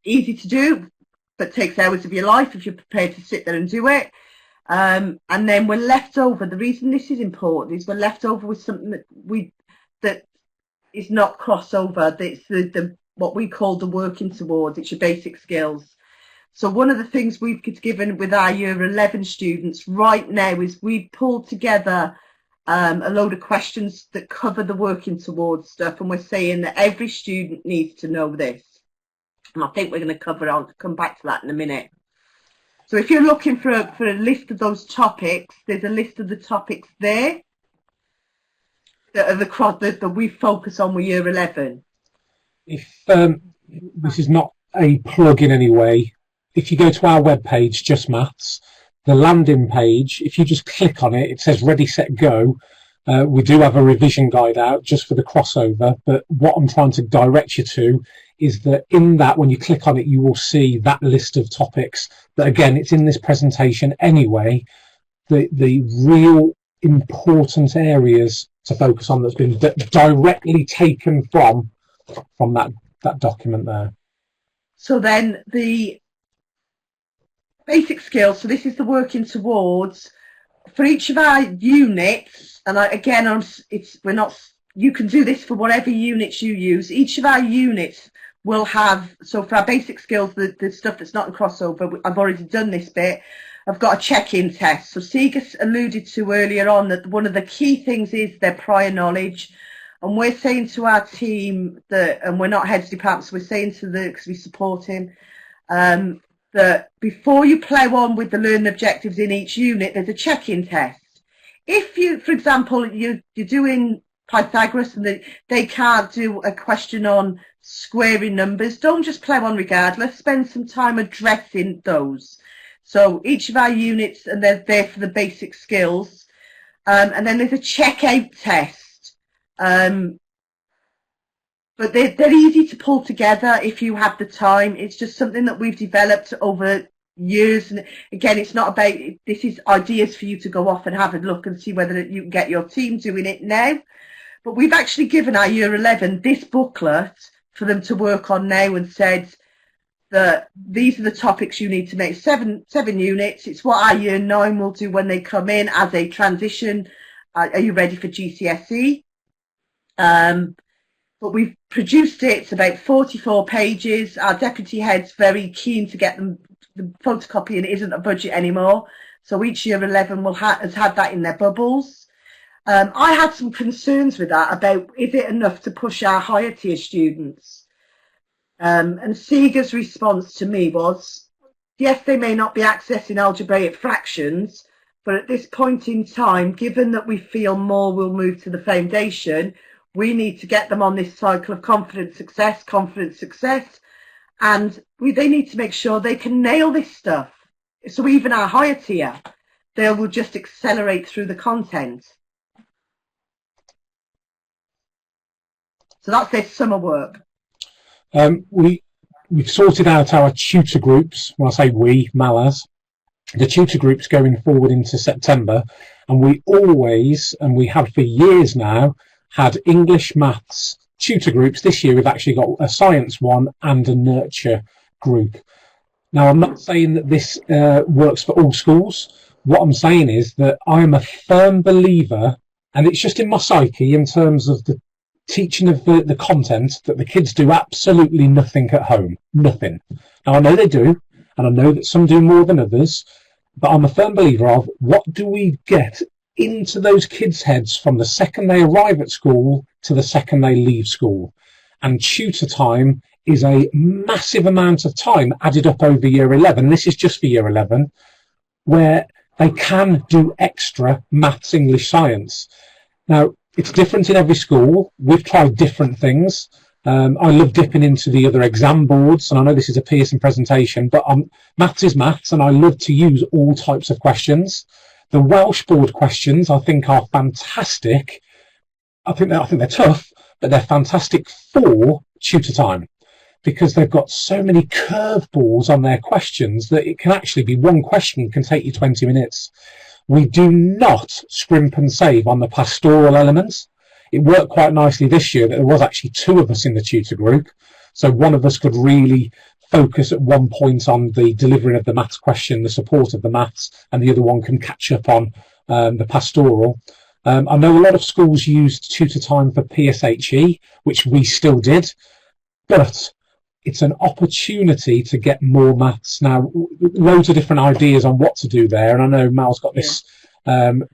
Easy to do, but takes hours of your life if you're prepared to sit there and do it. And then we're left over, the reason this is important is we're left over with something that is not crossover. It's what we call the working towards. It's your basic skills. So one of the things we've given with our year 11 students right now is we've pulled together a load of questions that cover the working towards stuff, and we're saying that every student needs to know this. And I think we're going to come back to that in a minute. So if you're looking for a list of those topics, there's a list of the topics there that are that we focus on with year 11. If this is not a plug in any way, if you go to our webpage, JustMaths, the landing page, if you just click on it, it says Ready, Set, Go. We do have a revision guide out just for the crossover, but what I'm trying to direct you to is that in that, when you click on it, you will see that list of topics that, again, it's in this presentation anyway, the real important areas to focus on that's been directly taken from that document there. So then the basic skills, so this is the working towards for each of our units, and you can do this for whatever units you use. Each of our units will have, so for our basic skills, the stuff that's not in crossover, I've already done this bit, I've got a check-in test. So Seager alluded to earlier on that one of the key things is their prior knowledge. And we're saying to our team that, and we're not heads of departments, we're saying because we support him, that before you plough on with the learning objectives in each unit, there's a check-in test. If you, for example, you're doing Pythagoras and they can't do a question on squaring numbers, don't just plough on regardless, spend some time addressing those. So each of our units, and they're there for the basic skills, and then there's a check-out test. But they're easy to pull together if you have the time. It's just something that we've developed over years. And again, it's not about, this is ideas for you to go off and have a look and see whether you can get your team doing it now. But we've actually given our year 11 this booklet for them to work on now and said that these are the topics you need to make. Seven units. It's what our year 9 will do when they come in as a transition. Are you ready for GCSE? But we've produced it. It's about 44 pages. Our deputy head's very keen to get them. The photocopying isn't a budget anymore. So each year 11 has had that in their bubbles. I had some concerns with that about, is it enough to push our higher tier students? And Seager's response to me was, yes, they may not be accessing algebraic fractions, but at this point in time, given that we feel more will move to the foundation, we need to get them on this cycle of confidence, success, and they need to make sure they can nail this stuff. So even our higher tier. they will just accelerate through the content. So that's their summer work. We've sorted out our tutor groups. When I say we, Mal the tutor groups going forward into September, and we always, and we have for years now, had English Maths tutor groups. This year we've actually got a science one and a nurture group. Now, I'm not saying that this works for all schools. What I'm saying is that I am a firm believer, and it's just in my psyche in terms of the teaching of the content, that the kids do absolutely nothing at home. Nothing. Now, I know they do, and I know that some do more than others, but I'm a firm believer of what do we get into those kids' heads from the second they arrive at school to the second they leave school. And tutor time is a massive amount of time added up over year 11. This is just for year 11, where they can do extra maths, English, science. Now, it's different in every school. We've tried different things. I love dipping into the other exam boards, and I know this is a Pearson presentation, but maths is maths, and I love to use all types of questions. The Welsh board questions, I think, are fantastic. I think they're tough, but they're fantastic for tutor time, because they've got so many curveballs on their questions that it can actually be one question can take you 20 minutes. We do not scrimp and save on the pastoral elements. It worked quite nicely this year that there was actually two of us in the tutor group. So one of us could really focus at one point on the delivering of the maths question, the support of the maths, and the other one can catch up on the pastoral. I know a lot of schools used tutor time for PSHE, which we still did, but it's an opportunity to get more maths. Now, loads of different ideas on what to do there, and I know Mal's got this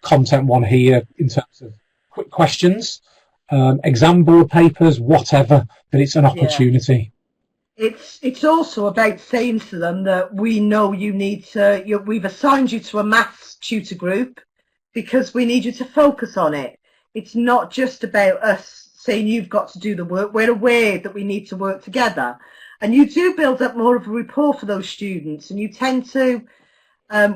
content one here in terms of quick questions, exam board papers, whatever, but it's an opportunity. It's also about saying to them that we know you need to, we've assigned you to a maths tutor group because we need you to focus on it. It's not just about us saying you've got to do the work. We're aware that we need to work together. And you do build up more of a rapport for those students, and you tend to,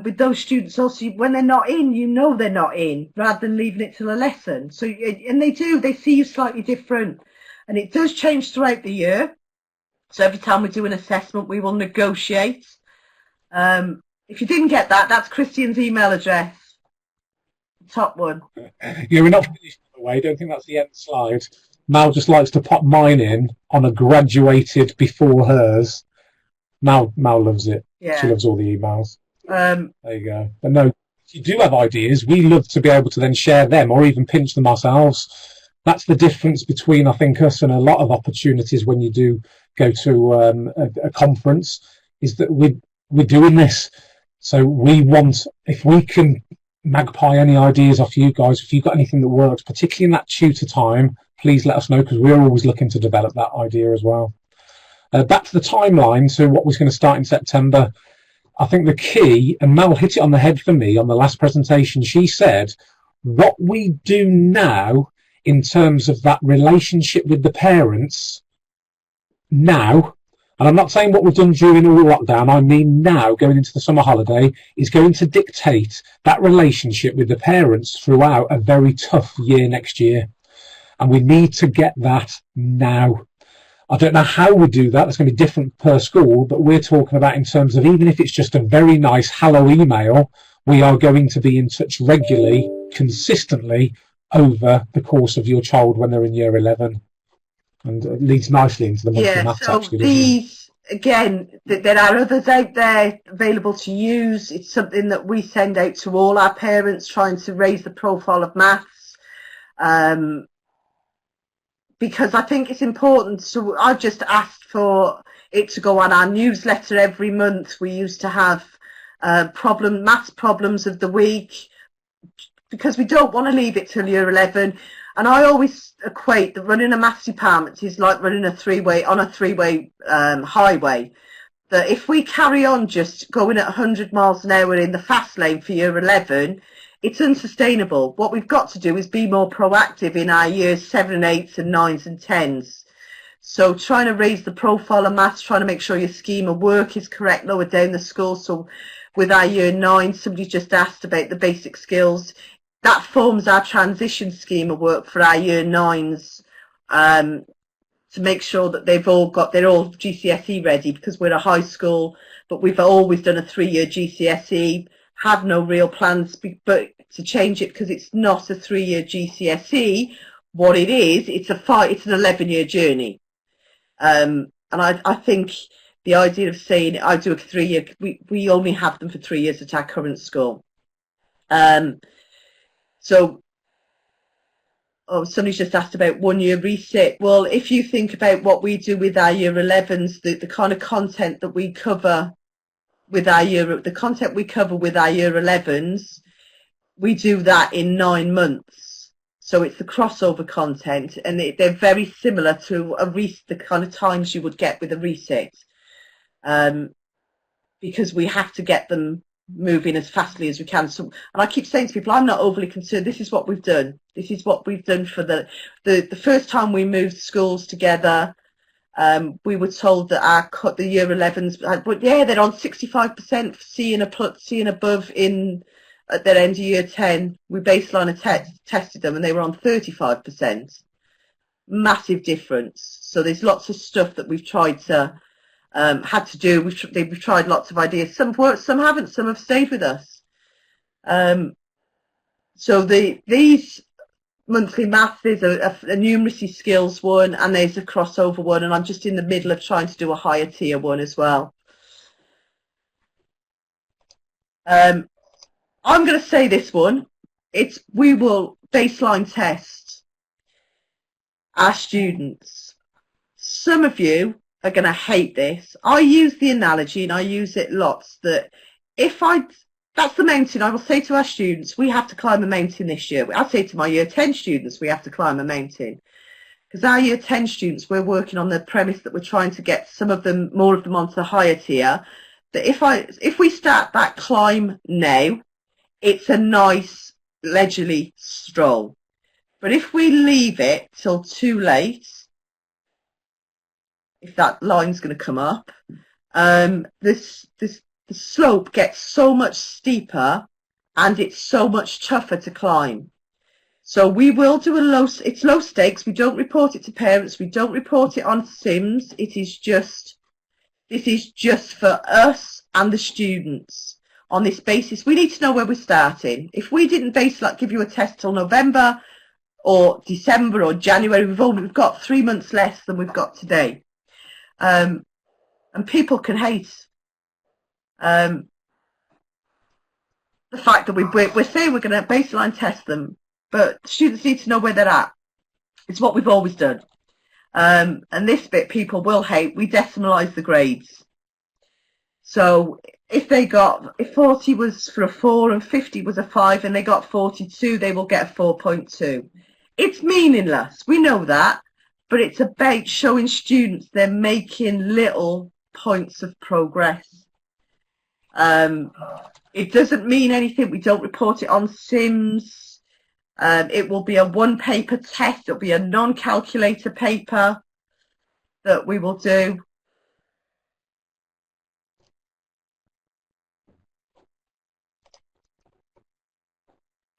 with those students also, when they're not in, you know they're not in, rather than leaving it to a lesson. So, and they see you slightly different, and it does change throughout the year. So every time we do an assessment, we will negotiate. If you didn't get that, that's Christian's email address. Top one. Yeah, we're not finished, by the way. I don't think that's the end slide. Mal just likes to pop mine in on a graduated before hers. Mal loves it. Yeah. She loves all the emails. There you go. But no, if you do have ideas, we love to be able to then share them or even pinch them ourselves. That's the difference between, I think, us and a lot of opportunities when you do go to a conference, is that we're doing this. So we want, if we can magpie any ideas off you guys, if you've got anything that works, particularly in that tutor time, please let us know, because we're always looking to develop that idea as well. Back to the timeline, so what was going to start in September, I think the key, and Mel hit it on the head for me on the last presentation, she said, what we do now in terms of that relationship with the parents now, and I'm not saying what we've done during all the lockdown, I mean now, going into the summer holiday, is going to dictate that relationship with the parents throughout a very tough year next year. And we need to get that now. I don't know how we do that. It's going to be different per school, but we're talking about in terms of, even if it's just a very nice hello email, we are going to be in touch regularly, consistently over the course of your child when they're in year 11. And it leads nicely into the monthly maths, so actually. These, again, there are others out there available to use. It's something that we send out to all our parents, trying to raise the profile of maths. Because I think it's important. So I've just asked for it to go on our newsletter every month. We used to have maths problems of the week, because we don't want to leave it till year 11. And I always equate that running a maths department is like running a three-way highway. That if we carry on just going at 100 miles an hour in the fast lane for year 11, it's unsustainable. What we've got to do is be more proactive in our years 7 and 8s and 9s and 10s. So trying to raise the profile of maths, trying to make sure your scheme of work is correct lower down the school. So with our year 9, somebody just asked about the basic skills. That forms our transition scheme of work for our year 9s, to make sure that they're all GCSE ready, because we're a high school, but we've always done a 3-year GCSE, have no real plans but to change it, because it's not a 3-year GCSE. What it is, it's an 11-year journey. And I think the idea of saying I do a 3-year, we only have them for 3 years at our current school. Somebody's just asked about 1-year reset. Well, if you think about what we do with our year 11s, the kind of content that we cover with our year 11s, we do that in 9 months. So it's the crossover content, and they're very similar to the kind of times you would get with a reset, because we have to get them moving as fastly as we can. So, and I keep saying to people, I'm not overly concerned. This is what we've done. This is what we've done for the first time we moved schools together. We were told that the year 11s, but yeah, they're on 65% C and above at their end of year 10. We baseline tested them, and they were on 35%. Massive difference. So there's lots of stuff that we've tried to had to do. We've tried lots of ideas. Some have worked, some haven't. Some have stayed with us. So these monthly maths, there's a numeracy skills one, and there's a crossover one, and I'm just in the middle of trying to do a higher tier one as well. I'm going to say this one. We will baseline test our students. Some of you are going to hate this. I use the analogy, and I use it lots, that that's the mountain. I will say to our students, we have to climb a mountain this year. I say to my year 10 students, we have to climb a mountain. Because our year 10 students, we're working on the premise that we're trying to get more of them onto the higher tier. That if we start that climb now, it's a nice leisurely stroll. But if we leave it till too late, if that line's going to come up, the slope gets so much steeper, and it's so much tougher to climb. So we will do it's low stakes. We don't report it to parents. We don't report it on Sims. This is just for us and the students. On this basis, we need to know where we're starting. If we didn't give you a test till November or December or January, we've got 3 months less than we've got today. And people can hate the fact that we're saying we're going to baseline test them, but students need to know where they're at. It's what we've always done. And this bit people will hate. We decimalize the grades. So if 40 was for a 4 and 50 was a 5 and they got 42, they will get a 4.2. It's meaningless. We know that. But it's about showing students they're making little points of progress. It doesn't mean anything. We don't report it on Sims. It will be a 1-paper test. It'll be a non-calculator paper that we will do.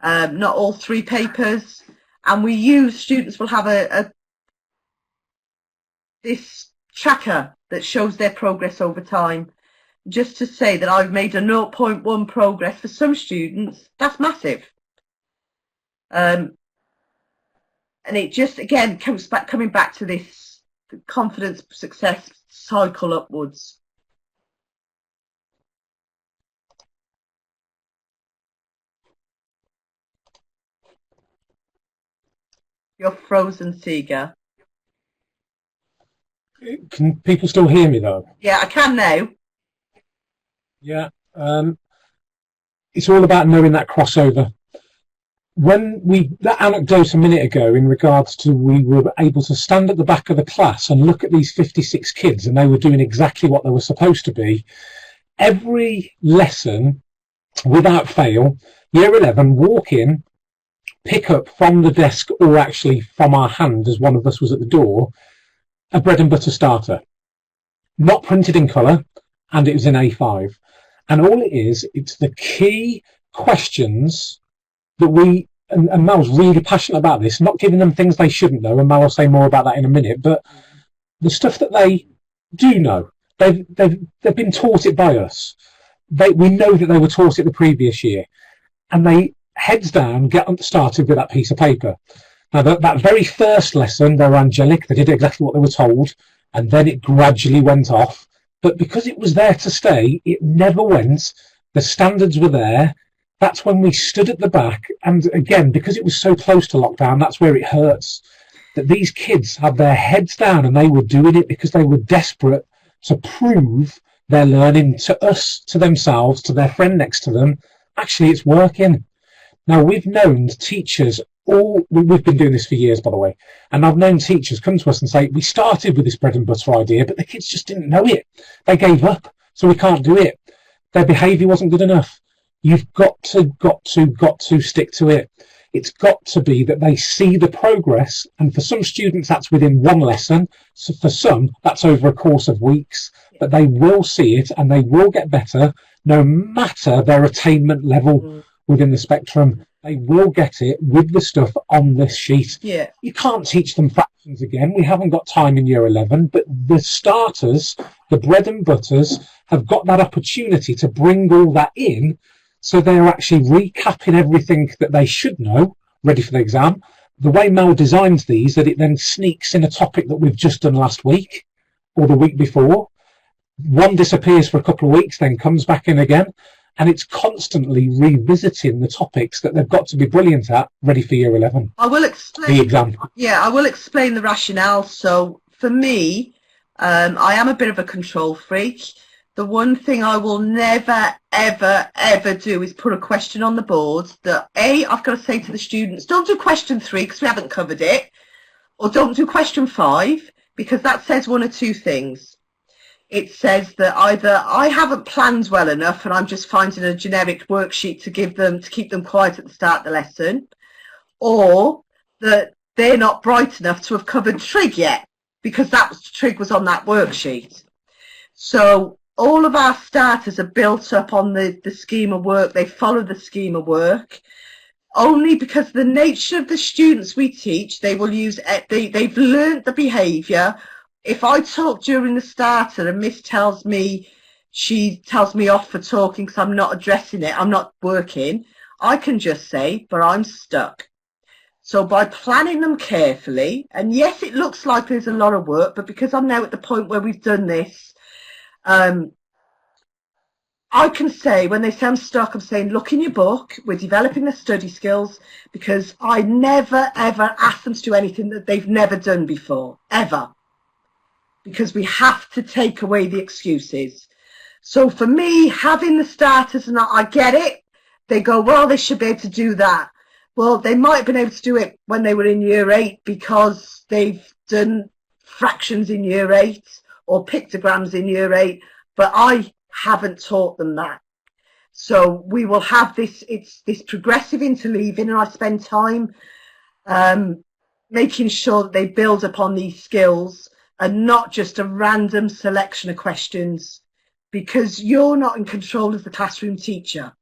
Not all 3 papers. And students will have this tracker that shows their progress over time. Just to say that I've made a 0.1 progress for some students, that's massive. And it just, again, coming back to this confidence, success cycle upwards. You're frozen, Seager. Can people still hear me though? Yeah, I can now. Yeah. It's all about knowing that crossover. That anecdote a minute ago in regards to we were able to stand at the back of the class and look at these 56 kids, and they were doing exactly what they were supposed to be. Every lesson, without fail, year 11, walk in, pick up from the desk, or actually from our hand as one of us was at the door, a bread and butter starter, not printed in colour, and it was in A5. And all it is, it's the key questions that we, and Mal's really passionate about this, not giving them things they shouldn't know, and Mal will say more about that in a minute, but the stuff that they do know. They've been taught it by us. We know that they were taught it the previous year, and they, heads down, get started with that piece of paper. Now, that very first lesson, they were angelic, they did exactly what they were told, and then it gradually went off. But because it was there to stay, it never went. The standards were there. That's when we stood at the back. And again, because it was so close to lockdown, that's where it hurts. That these kids had their heads down and they were doing it because they were desperate to prove their learning to us, to themselves, to their friend next to them. Actually, it's working. Now, we've known teachers we've been doing this for years, by the way, and I've known teachers come to us and say, we started with this bread and butter idea, but the kids just didn't know it. They gave up, so we can't do it. Their behaviour wasn't good enough. You've got to stick to it. It's got to be that they see the progress, and for some students that's within one lesson, so for some that's over a course of weeks, but they will see it and they will get better no matter their attainment level within the spectrum. They will get it with the stuff on this sheet. Yeah. You can't teach them fractions again. We haven't got time in year 11, but the starters, the bread and butters, have got that opportunity to bring all that in, so they're actually recapping everything that they should know, ready for the exam. The way Mel designs these, that it then sneaks in a topic that we've just done last week or the week before. One disappears for a couple of weeks, then comes back in again. And it's constantly revisiting the topics that they've got to be brilliant at, ready for year 11. I will explain the exam. Yeah, I will explain the rationale. So for me, I am a bit of a control freak. The one thing I will never, ever, ever do is put a question on the board that I've got to say to the students, don't do question 3 because we haven't covered it, or don't do question 5 because that says one or two things. It says that either I haven't planned well enough and I'm just finding a generic worksheet to give them to keep them quiet at the start of the lesson, or that they're not bright enough to have covered trig yet because trig was on that worksheet. So all of our starters are built up on the scheme of work. They follow the scheme of work only because the nature of the students we teach, they will use, they've learnt the behaviour. If I talk during the starter and Miss tells me, she tells me off for talking because I'm not addressing it, I'm not working, I can just say, but I'm stuck. So by planning them carefully, and yes, it looks like there's a lot of work, but because I'm now at the point where we've done this, I can say, when they say I'm stuck, I'm saying, look in your book, we're developing the study skills, because I never, ever ask them to do anything that they've never done before, ever. Because we have to take away the excuses. So for me, having the starters, and I get it, they go, well, they should be able to do that. Well, they might have been able to do it when they were in year 8 because they've done fractions in year 8 or pictograms in year 8, but I haven't taught them that. So we will have this, it's this progressive interleaving, and I spend time making sure that they build upon these skills and not just a random selection of questions, because you're not in control as the classroom teacher.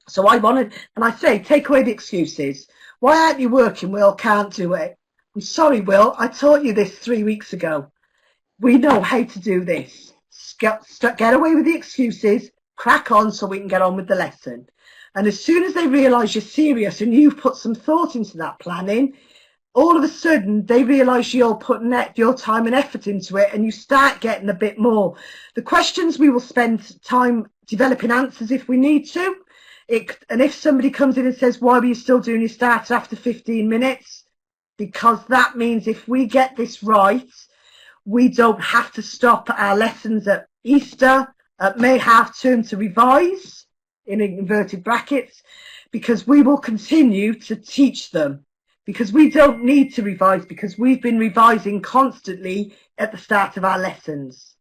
So I wanted, and I say, take away the excuses. Why aren't you working, Will? Can't do it. I'm sorry, Will, I taught you this 3 weeks ago. We know how to do this. Get away with the excuses, crack on so we can get on with the lesson. And as soon as they realise you're serious and you've put some thought into that planning, all of a sudden they realise you're putting your time and effort into it, and you start getting a bit more. The questions, we will spend time developing answers if we need to. And if somebody comes in and says, why were you still doing your starter after 15 minutes? Because that means if we get this right, we don't have to stop our lessons at Easter, at May half term to revise, in inverted brackets, because we will continue to teach them. Because we don't need to revise, because we've been revising constantly at the start of our lessons.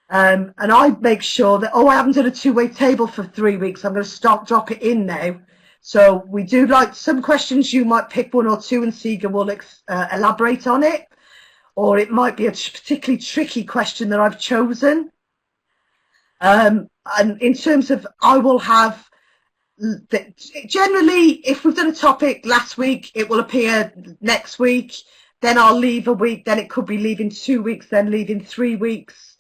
And I make sure that, I haven't done a two-way table for 3 weeks, I'm going to drop it in now. So we do, like, some questions you might pick 1 or 2 and Seager will elaborate on it. Or it might be a particularly tricky question that I've chosen. and in terms of, I will have, generally, if we've done a topic last week, it will appear next week, then I'll leave a week, then it could be leaving 2 weeks, then leaving 3 weeks.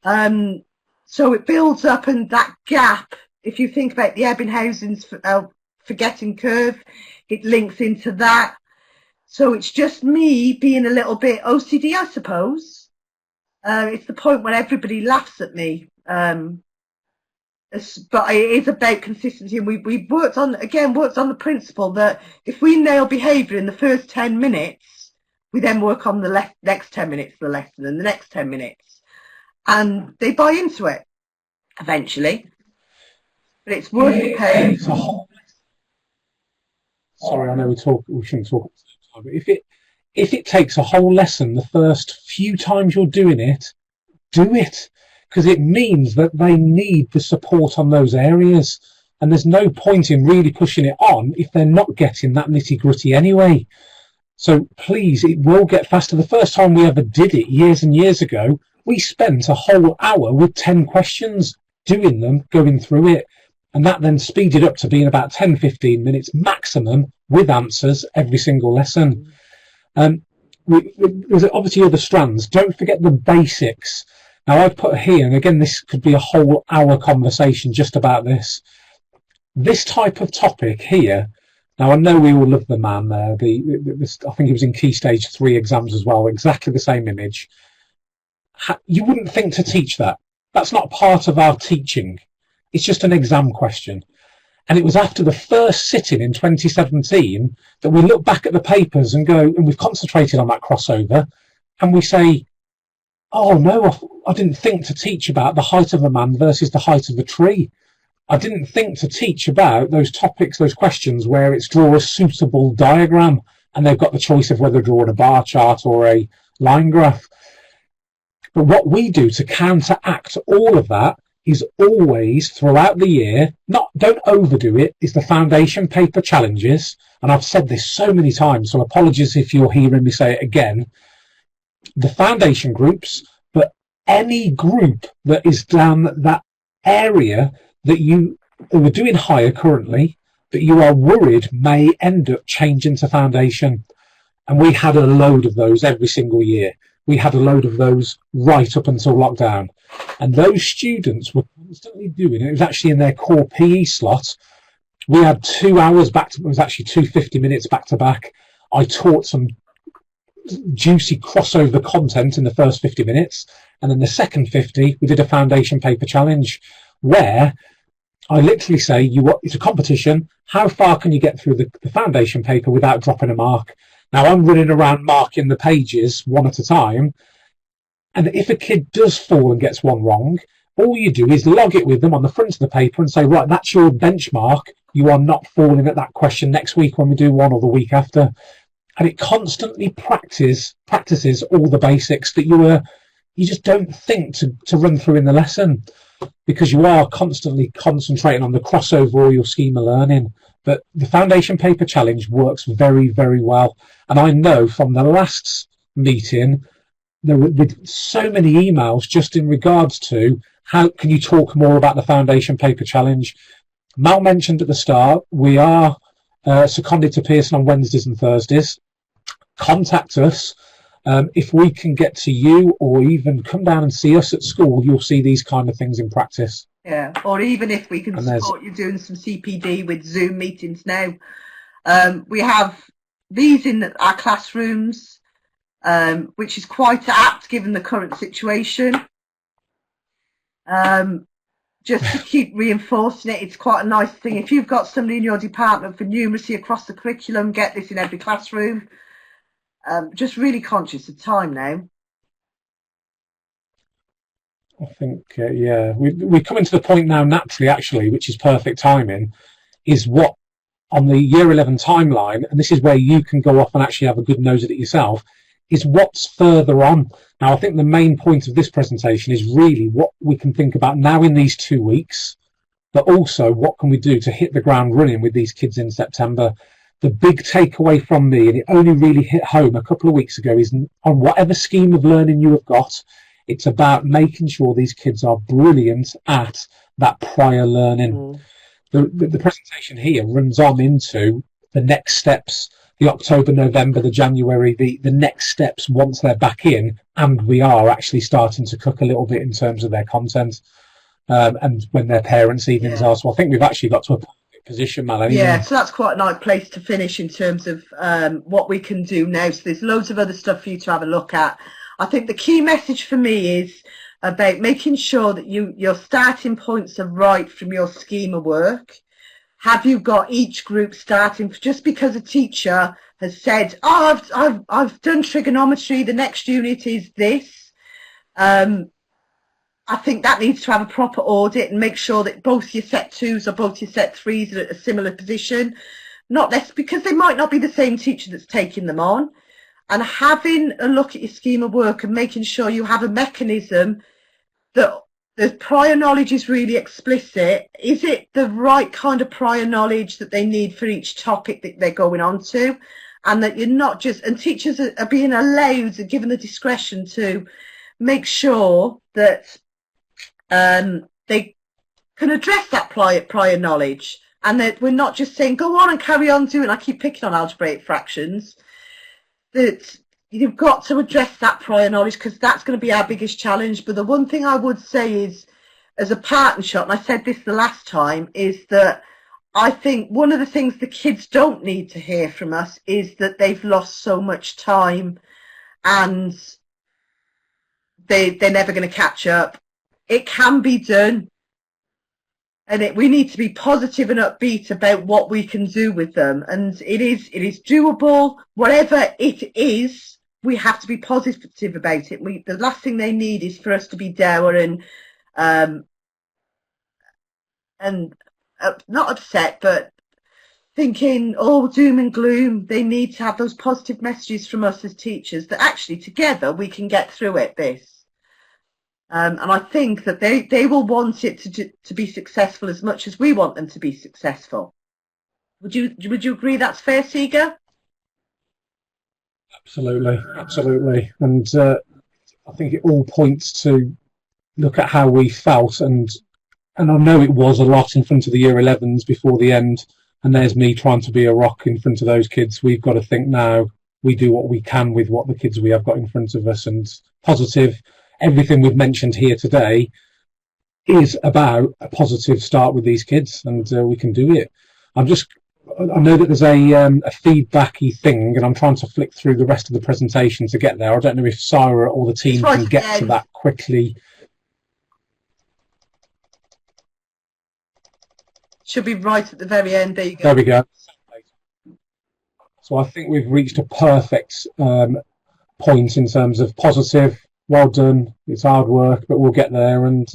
So it builds up, and that gap, if you think about the Ebbinghausen's forgetting curve, it links into that. So it's just me being a little bit OCD, I suppose. It's the point where everybody laughs at me. But it is about consistency, and we've worked on the principle that if we nail behaviour in the first 10 minutes, we then work on the next 10 minutes of the lesson and the next 10 minutes. And they buy into it eventually. But it's worth the pain. Sorry, I know we shouldn't talk at the same time, but if it takes a whole lesson the first few times you're doing it, do it. Because it means that they need the support on those areas. And there's no point in really pushing it on if they're not getting that nitty-gritty anyway. So please, it will get faster. The first time we ever did it years and years ago, we spent a whole hour with 10 questions, doing them, going through it. And that then speeded up to being about 10-15 minutes maximum with answers every single lesson. There's obviously other strands. Don't forget the basics. Now, I've put here, and again, this could be a whole hour conversation just about this. This type of topic here, now I know we all love the man there. I think he was in Key Stage 3 exams as well, exactly the same image. You wouldn't think to teach that. That's not part of our teaching. It's just an exam question. And it was after the first sitting in 2017 that we look back at the papers and go, and we've concentrated on that crossover, and we say, oh no, I didn't think to teach about the height of a man versus the height of a tree. I didn't think to teach about those topics, those questions where it's draw a suitable diagram and they've got the choice of whether to draw a bar chart or a line graph. But what we do to counteract all of that is always throughout the year, don't overdo it, is the foundation paper challenges. And I've said this so many times, so apologies if you're hearing me say it again. The foundation groups, but any group that is down that area that you are doing higher currently, that you are worried may end up changing to foundation. And we had a load of those every single year. We had a load of those right up until lockdown. And those students were constantly doing it. It was actually in their core PE slot. We had 2 hours it was actually 2 minutes back to back. I taught some juicy crossover content in the first 50 minutes, and then the second 50 we did a foundation paper challenge where I literally say it's a competition. How far can you get through the foundation paper without dropping a mark? Now I'm running around marking the pages one at a time, and if a kid does fall and gets one wrong, all you do is log it with them on the front of the paper and say, right, that's your benchmark. You are not falling at that question next week when we do one, or the week after. And it constantly practices all the basics that you just don't think to run through in the lesson, because you are constantly concentrating on the crossover or your schema learning. But the foundation paper challenge works very, very well. And I know from the last meeting, there were so many emails just in regards to how can you talk more about the foundation paper challenge. Mal mentioned at the start, we are seconded to Pearson on Wednesdays and Thursdays. Contact us. If we can get to you, or even come down and see us at school, you'll see these kind of things in practice. Yeah, or even if we can support you doing some CPD with Zoom meetings now. We have these in our classrooms, which is quite apt given the current situation. Just to keep reinforcing it, it's quite a nice thing. If you've got somebody in your department for numeracy across the curriculum, get this in every classroom. Just really conscious of time now. I think, we're coming to the point now naturally, actually, which is perfect timing, is what on the Year 11 timeline, and this is where you can go off and actually have a good nose at it yourself, is what's further on. Now, I think the main point of this presentation is really what we can think about now in these 2 weeks, but also what can we do to hit the ground running with these kids in September. The big takeaway from me, and it only really hit home a couple of weeks ago, is on whatever scheme of learning you have got, it's about making sure these kids are brilliant at that prior learning. The presentation here runs on into the next steps, the October, November, the January, the next steps once they're back in, and we are actually starting to cook a little bit in terms of their content, and when their parents' evenings are. So I think we've actually got to a perfect position, Mal. Yeah, so that's quite a nice place to finish in terms of what we can do now. So there's loads of other stuff for you to have a look at. I think the key message for me is about making sure that your starting points are right from your scheme of work. Have you got each group starting? Just because a teacher has said, "Oh, I've done trigonometry. The next unit is this." I think that needs to have a proper audit and make sure that both your set twos or both your set threes are at a similar position. Not less, because they might not be the same teacher that's taking them on. And having a look at your scheme of work and making sure you have a mechanism that the prior knowledge is really explicit. Is it the right kind of prior knowledge that they need for each topic that they're going on to? And that you're not just, and teachers are being allowed and given the discretion to make sure that they can address that prior knowledge, and that we're not just saying, go on and carry on doing, I keep picking on algebraic fractions, that you've got to address that prior knowledge, because that's going to be our biggest challenge. But the one thing I would say is, as a partner shot, and I said this the last time, is that I think one of the things the kids don't need to hear from us is that they've lost so much time and they're never going to catch up. It can be done, and we need to be positive and upbeat about what we can do with them. And it is doable. Whatever it is, we have to be positive about it. The last thing they need is for us to be dour and not upset, but thinking, oh, doom and gloom. They need to have those positive messages from us as teachers that actually together we can get through this. And I think that they will want it to be successful as much as we want them to be successful. Would you agree that's fair, Seager? Absolutely. And I think it all points to look at how we felt, and I know it was a lot in front of the year 11s before the end, and there's me trying to be a rock in front of those kids. We've got to think now we do what we can with what the kids we have got in front of us, and positive. Everything we've mentioned here today is about a positive start with these kids, and we can do it. I know that there's a feedbacky thing, and I'm trying to flick through the rest of the presentation to get there. I don't know if Sarah or the team can get to that quickly. Should be right at the very end. There you go. There we go. So I think we've reached a perfect point in terms of positive. Well done. It's hard work, but we'll get there, and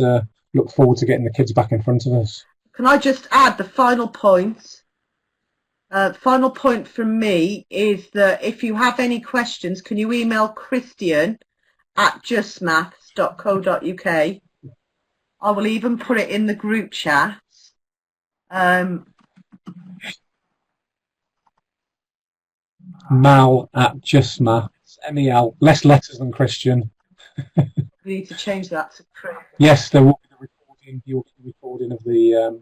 look forward to getting the kids back in front of us. Can I just add the final point? The final point from me is that if you have any questions, can you email Christian at justmaths.co.uk? I will even put it in the group chat. Mal at JustMaths. MEL. Less letters than Christian. We need to change that to Chris. Yes, there will be the recording of the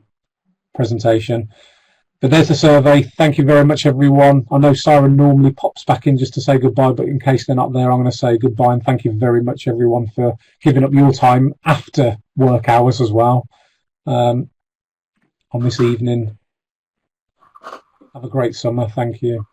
presentation. But there's the survey. Thank you very much, everyone. I know Sarah normally pops back in just to say goodbye, but in case they're not there, I'm going to say goodbye, and thank you very much, everyone, for giving up your time after work hours as well on this evening. Have a great summer. Thank you.